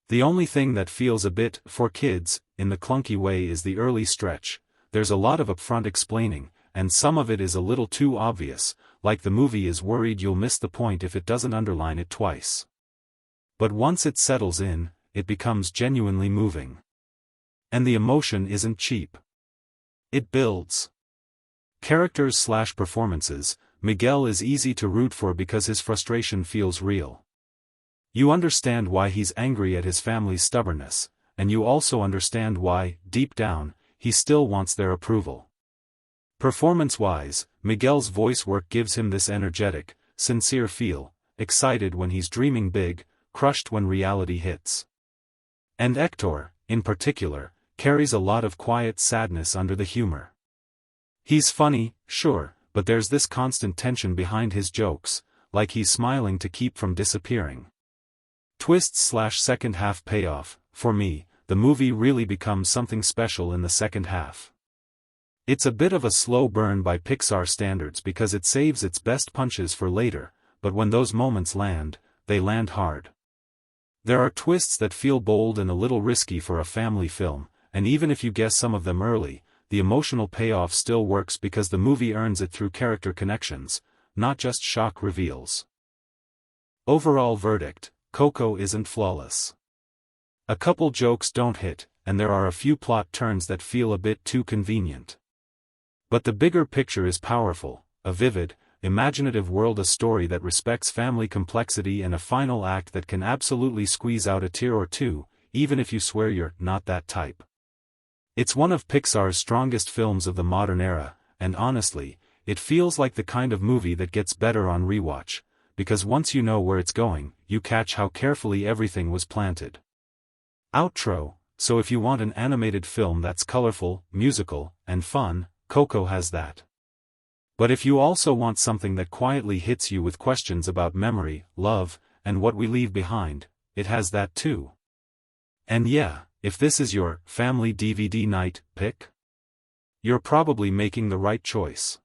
The only thing that feels a bit for kids, in the clunky way, is the early stretch. There's a lot of upfront explaining, and some of it is a little too obvious, like the movie is worried you'll miss the point if it doesn't underline it twice. But once it settles in, it becomes genuinely moving. And the emotion isn't cheap. It builds. Characters/performances. Miguel is easy to root for because his frustration feels real. You understand why he's angry at his family's stubbornness, and you also understand why, deep down, he still wants their approval. Performance-wise, Miguel's voice work gives him this energetic, sincere feel, excited when he's dreaming big, crushed when reality hits. And Hector, in particular, carries a lot of quiet sadness under the humor. He's funny, sure, but there's this constant tension behind his jokes, like he's smiling to keep from disappearing. Twists/second half payoff. For me, the movie really becomes something special in the second half. It's a bit of a slow burn by Pixar standards because it saves its best punches for later, but when those moments land, they land hard. There are twists that feel bold and a little risky for a family film, and even if you guess some of them early, the emotional payoff still works because the movie earns it through character connections, not just shock reveals. Overall verdict: Coco isn't flawless. A couple jokes don't hit, and there are a few plot turns that feel a bit too convenient. But the bigger picture is powerful: a vivid, imaginative world, a story that respects family complexity, and a final act that can absolutely squeeze out a tear or two, even if you swear you're not that type. It's one of Pixar's strongest films of the modern era, and honestly, it feels like the kind of movie that gets better on rewatch, because once you know where it's going, you catch how carefully everything was planted. Outro. So if you want an animated film that's colorful, musical, and fun, Coco has that. But if you also want something that quietly hits you with questions about memory, love, and what we leave behind, it has that too. And yeah, if this is your family DVD night pick, you're probably making the right choice.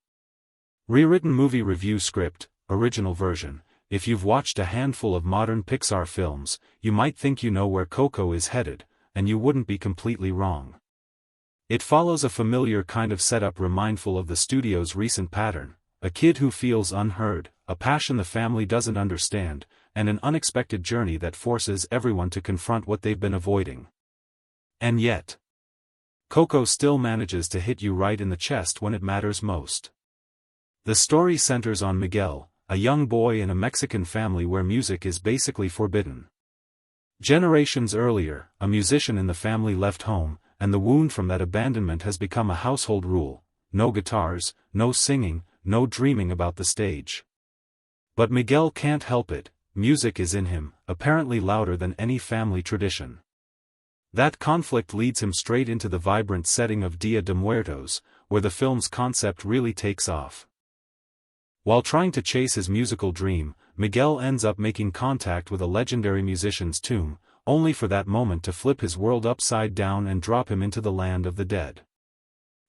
Rewritten movie review script, original version. If you've watched a handful of modern Pixar films, you might think you know where Coco is headed, and you wouldn't be completely wrong. It follows a familiar kind of setup remindful of the studio's recent pattern: a kid who feels unheard, a passion the family doesn't understand, and an unexpected journey that forces everyone to confront what they've been avoiding. And yet, Coco still manages to hit you right in the chest when it matters most. The story centers on Miguel, a young boy in a Mexican family where music is basically forbidden. Generations earlier, a musician in the family left home, and the wound from that abandonment has become a household rule: no guitars, no singing, no dreaming about the stage. But Miguel can't help it, music is in him, apparently louder than any family tradition. That conflict leads him straight into the vibrant setting of Dia de Muertos, where the film's concept really takes off. While trying to chase his musical dream, Miguel ends up making contact with a legendary musician's tomb, only for that moment to flip his world upside down and drop him into the land of the dead.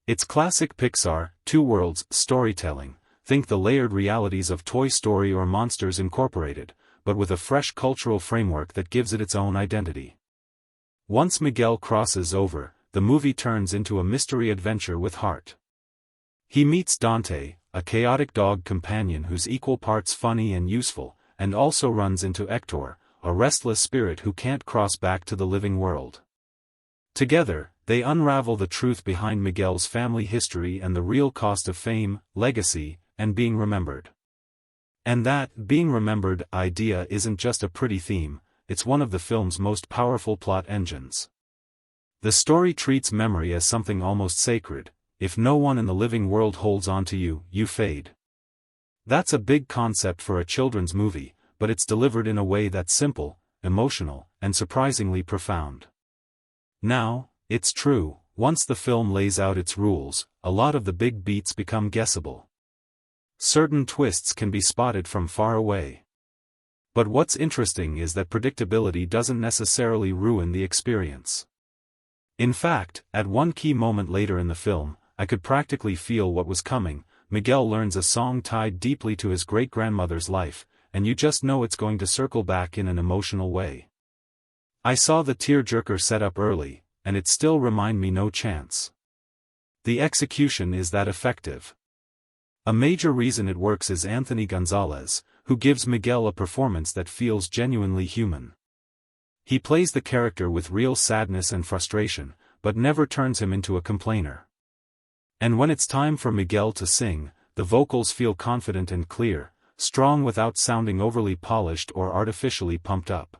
It's classic Pixar, two worlds, storytelling. Think the layered realities of Toy Story or Monsters Incorporated, but with a fresh cultural framework that gives it its own identity. Once Miguel crosses over, the movie turns into a mystery adventure with heart. He meets Dante, a chaotic dog companion who's equal parts funny and useful, and also runs into Hector, a restless spirit who can't cross back to the living world. Together, they unravel the truth behind Miguel's family history and the real cost of fame, legacy, and being remembered. And that being remembered idea isn't just a pretty theme, it's one of the film's most powerful plot engines. The story treats memory as something almost sacred. If no one in the living world holds on to you, you fade. That's a big concept for a children's movie, but it's delivered in a way that's simple, emotional, and surprisingly profound. Now, it's true, once the film lays out its rules, a lot of the big beats become guessable. Certain twists can be spotted from far away. But what's interesting is that predictability doesn't necessarily ruin the experience. In fact, at one key moment later in the film, I could practically feel what was coming. Miguel learns a song tied deeply to his great-grandmother's life, and you just know it's going to circle back in an emotional way. I saw the tearjerker set up early, and it still reminded me no chance. The execution is that effective. A major reason it works is Anthony Gonzalez, who gives Miguel a performance that feels genuinely human. He plays the character with real sadness and frustration, but never turns him into a complainer. And when it's time for Miguel to sing, the vocals feel confident and clear, strong without sounding overly polished or artificially pumped up.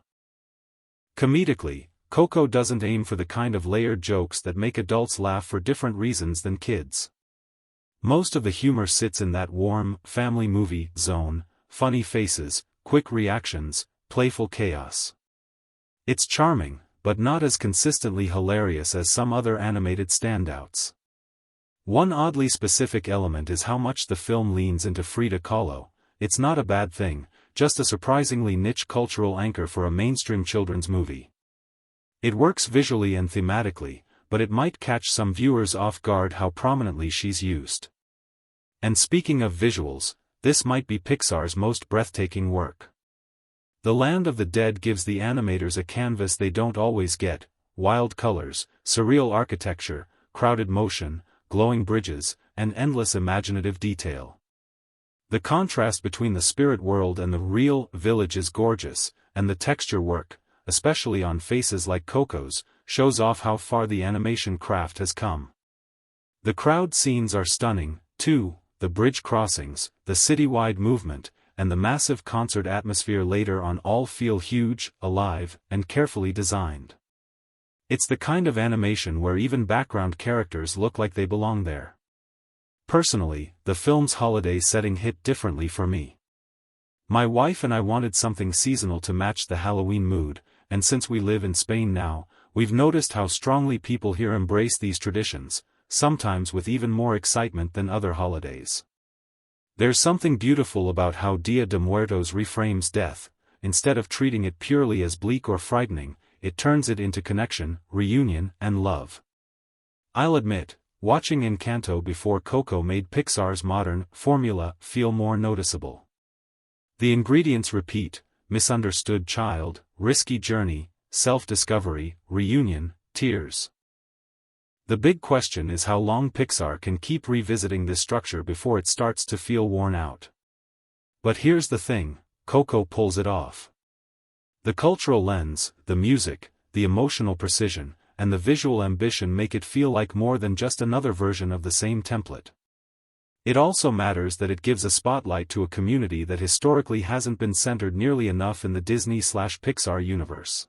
Comedically, Coco doesn't aim for the kind of layered jokes that make adults laugh for different reasons than kids. Most of the humor sits in that warm, family movie zone: funny faces, quick reactions, playful chaos. It's charming, but not as consistently hilarious as some other animated standouts. One oddly specific element is how much the film leans into Frida Kahlo. It's not a bad thing, just a surprisingly niche cultural anchor for a mainstream children's movie. It works visually and thematically, but it might catch some viewers off guard how prominently she's used. And speaking of visuals, this might be Pixar's most breathtaking work. The Land of the Dead gives the animators a canvas they don't always get: wild colors, surreal architecture, crowded motion, glowing bridges, and endless imaginative detail. The contrast between the spirit world and the real village is gorgeous, and the texture work, especially on faces like Coco's, shows off how far the animation craft has come. The crowd scenes are stunning, too: the bridge crossings, the citywide movement, and the massive concert atmosphere later on all feel huge, alive, and carefully designed. It's the kind of animation where even background characters look like they belong there. Personally, the film's holiday setting hit differently for me. My wife and I wanted something seasonal to match the Halloween mood, and since we live in Spain now, we've noticed how strongly people here embrace these traditions, sometimes with even more excitement than other holidays. There's something beautiful about how Dia de Muertos reframes death. Instead of treating it purely as bleak or frightening, it turns it into connection, reunion, and love. I'll admit, watching Encanto before Coco made Pixar's modern formula feel more noticeable. The ingredients repeat: misunderstood child, risky journey, self-discovery, reunion, tears. The big question is how long Pixar can keep revisiting this structure before it starts to feel worn out. But here's the thing: Coco pulls it off. The cultural lens, the music, the emotional precision, and the visual ambition make it feel like more than just another version of the same template. It also matters that it gives a spotlight to a community that historically hasn't been centered nearly enough in the Disney/Pixar universe.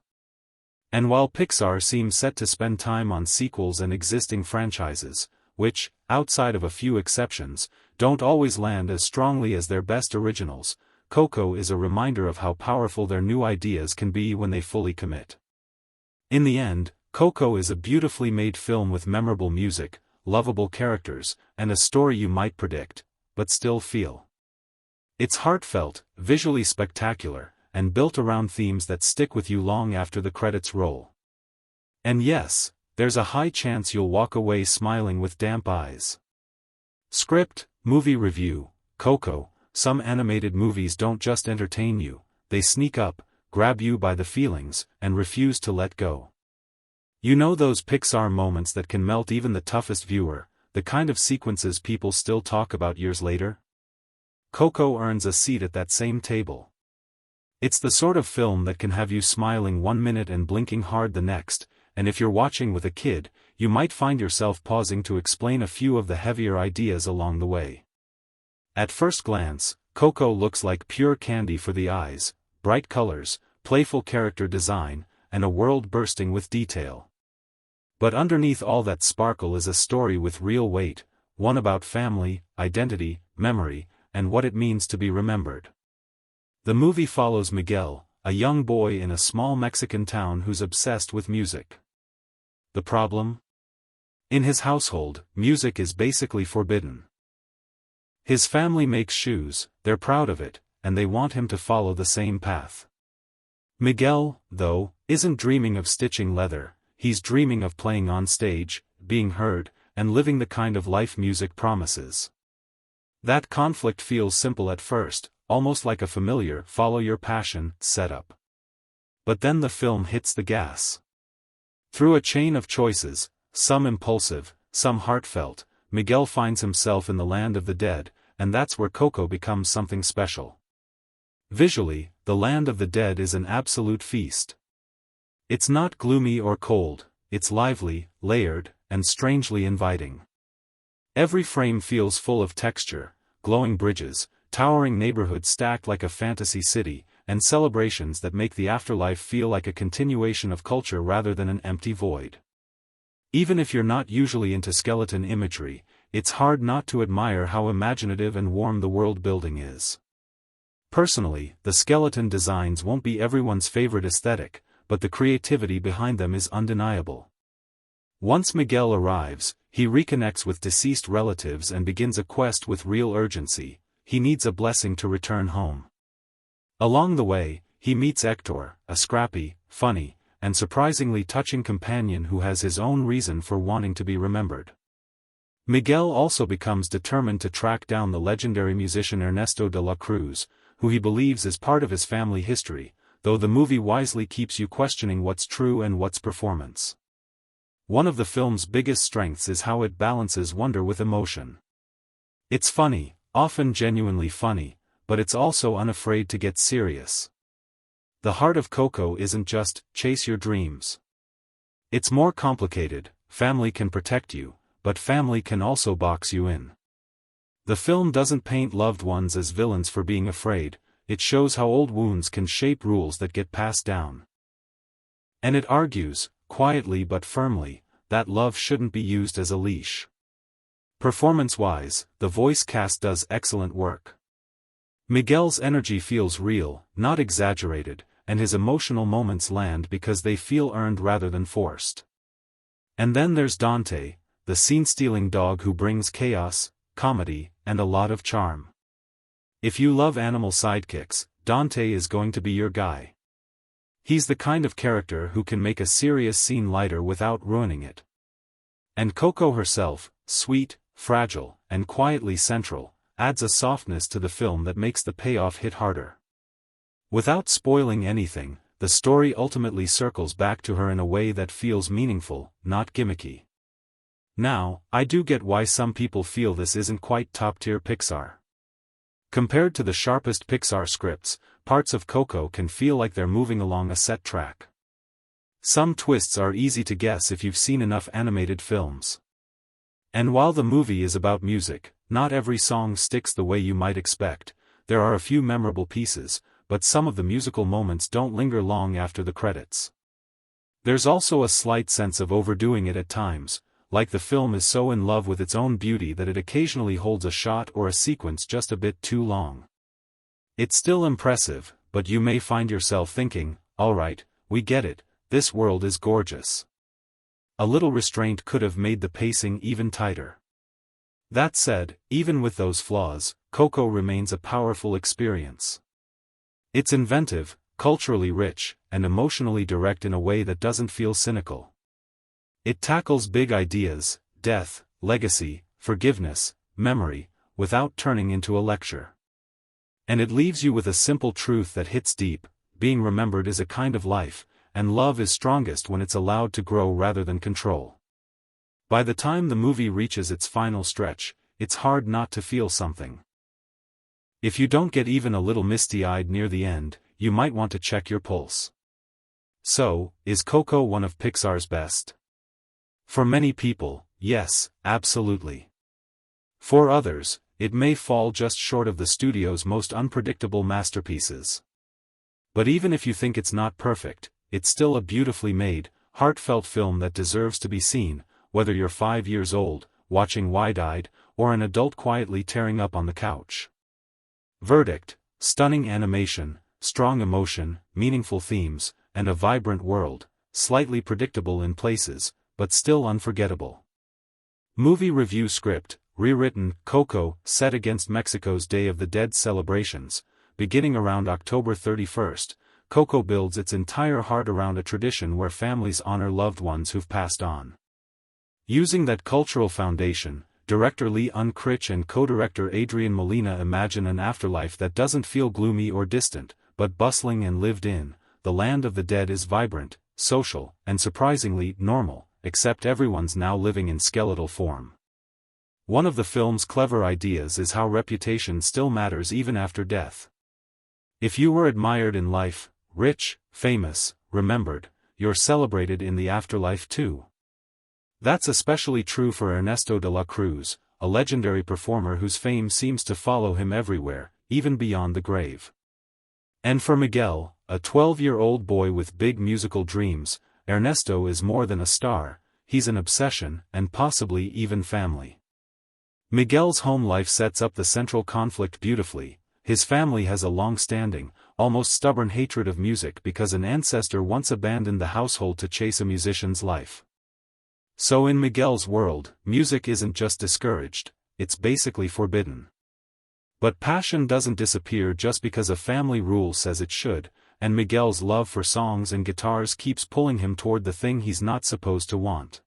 And while Pixar seems set to spend time on sequels and existing franchises, which, outside of a few exceptions, don't always land as strongly as their best originals, Coco is a reminder of how powerful their new ideas can be when they fully commit. In the end, Coco is a beautifully made film with memorable music, lovable characters, and a story you might predict, but still feel. It's heartfelt, visually spectacular, and built around themes that stick with you long after the credits roll. And yes, there's a high chance you'll walk away smiling with damp eyes. Script, movie review, Coco. Some animated movies don't just entertain you, they sneak up, grab you by the feelings, and refuse to let go. You know those Pixar moments that can melt even the toughest viewer, the kind of sequences people still talk about years later? Coco earns a seat at that same table. It's the sort of film that can have you smiling one minute and blinking hard the next, and if you're watching with a kid, you might find yourself pausing to explain a few of the heavier ideas along the way. At first glance, Coco looks like pure candy for the eyes, bright colors, playful character design, and a world bursting with detail. But underneath all that sparkle is a story with real weight, one about family, identity, memory, and what it means to be remembered. The movie follows Miguel, a young boy in a small Mexican town who's obsessed with music. The problem? In his household, music is basically forbidden. His family makes shoes, they're proud of it, and they want him to follow the same path. Miguel, though, isn't dreaming of stitching leather, he's dreaming of playing on stage, being heard, and living the kind of life music promises. That conflict feels simple at first, almost like a familiar follow your passion setup. But then the film hits the gas. Through a chain of choices, some impulsive, some heartfelt, Miguel finds himself in the land of the dead, and that's where Coco becomes something special. Visually, the land of the dead is an absolute feast. It's not gloomy or cold, it's lively, layered, and strangely inviting. Every frame feels full of texture, glowing bridges, towering neighborhoods stacked like a fantasy city, and celebrations that make the afterlife feel like a continuation of culture rather than an empty void. Even if you're not usually into skeleton imagery, it's hard not to admire how imaginative and warm the world building is. Personally, the skeleton designs won't be everyone's favorite aesthetic, but the creativity behind them is undeniable. Once Miguel arrives, he reconnects with deceased relatives and begins a quest with real urgency. He needs a blessing to return home. Along the way, he meets Hector, a scrappy, funny, and surprisingly touching companion who has his own reason for wanting to be remembered. Miguel also becomes determined to track down the legendary musician Ernesto de la Cruz, who he believes is part of his family history, though the movie wisely keeps you questioning what's true and what's performance. One of the film's biggest strengths is how it balances wonder with emotion. It's funny, often genuinely funny, but it's also unafraid to get serious. The heart of Coco isn't just, chase your dreams. It's more complicated. Family can protect you, but family can also box you in. The film doesn't paint loved ones as villains for being afraid, it shows how old wounds can shape rules that get passed down. And it argues, quietly but firmly, that love shouldn't be used as a leash. Performance-wise, the voice cast does excellent work. Miguel's energy feels real, not exaggerated, and his emotional moments land because they feel earned rather than forced. And then there's Dante, the scene-stealing dog who brings chaos, comedy, and a lot of charm. If you love animal sidekicks, Dante is going to be your guy. He's the kind of character who can make a serious scene lighter without ruining it. And Coco herself, sweet, fragile, and quietly central, adds a softness to the film that makes the payoff hit harder. Without spoiling anything, the story ultimately circles back to her in a way that feels meaningful, not gimmicky. Now, I do get why some people feel this isn't quite top-tier Pixar. Compared to the sharpest Pixar scripts, parts of Coco can feel like they're moving along a set track. Some twists are easy to guess if you've seen enough animated films. And while the movie is about music, not every song sticks the way you might expect. There are a few memorable pieces, but some of the musical moments don't linger long after the credits. There's also a slight sense of overdoing it at times, like the film is so in love with its own beauty that it occasionally holds a shot or a sequence just a bit too long. It's still impressive, but you may find yourself thinking, alright, we get it, this world is gorgeous. A little restraint could have made the pacing even tighter. That said, even with those flaws, Coco remains a powerful experience. It's inventive, culturally rich, and emotionally direct in a way that doesn't feel cynical. It tackles big ideas, death, legacy, forgiveness, memory, without turning into a lecture. And it leaves you with a simple truth that hits deep: being remembered is a kind of life, and love is strongest when it's allowed to grow rather than control. By the time the movie reaches its final stretch, it's hard not to feel something. If you don't get even a little misty-eyed near the end, you might want to check your pulse. So, is Coco one of Pixar's best? For many people, yes, absolutely. For others, it may fall just short of the studio's most unpredictable masterpieces. But even if you think it's not perfect, it's still a beautifully made, heartfelt film that deserves to be seen, whether you're 5 years old, watching wide-eyed, or an adult quietly tearing up on the couch. Verdict: stunning animation, strong emotion, meaningful themes, and a vibrant world, slightly predictable in places, but still unforgettable. Movie review script: rewritten. Coco, set against Mexico's Day of the Dead celebrations, beginning around October 31st, Coco builds its entire heart around a tradition where families honor loved ones who've passed on. Using that cultural foundation, director Lee Unkrich and co-director Adrian Molina imagine an afterlife that doesn't feel gloomy or distant, but bustling and lived in. The land of the dead is vibrant, social, and surprisingly normal, except everyone's now living in skeletal form. One of the film's clever ideas is how reputation still matters even after death. If you were admired in life, rich, famous, remembered, you're celebrated in the afterlife too. That's especially true for Ernesto de la Cruz, a legendary performer whose fame seems to follow him everywhere, even beyond the grave. And for Miguel, a 12-year-old boy with big musical dreams, Ernesto is more than a star, he's an obsession, and possibly even family. Miguel's home life sets up the central conflict beautifully. His family has a long-standing, almost stubborn hatred of music because an ancestor once abandoned the household to chase a musician's life. So in Miguel's world, music isn't just discouraged, it's basically forbidden. But passion doesn't disappear just because a family rule says it should, and Miguel's love for songs and guitars keeps pulling him toward the thing he's not supposed to want.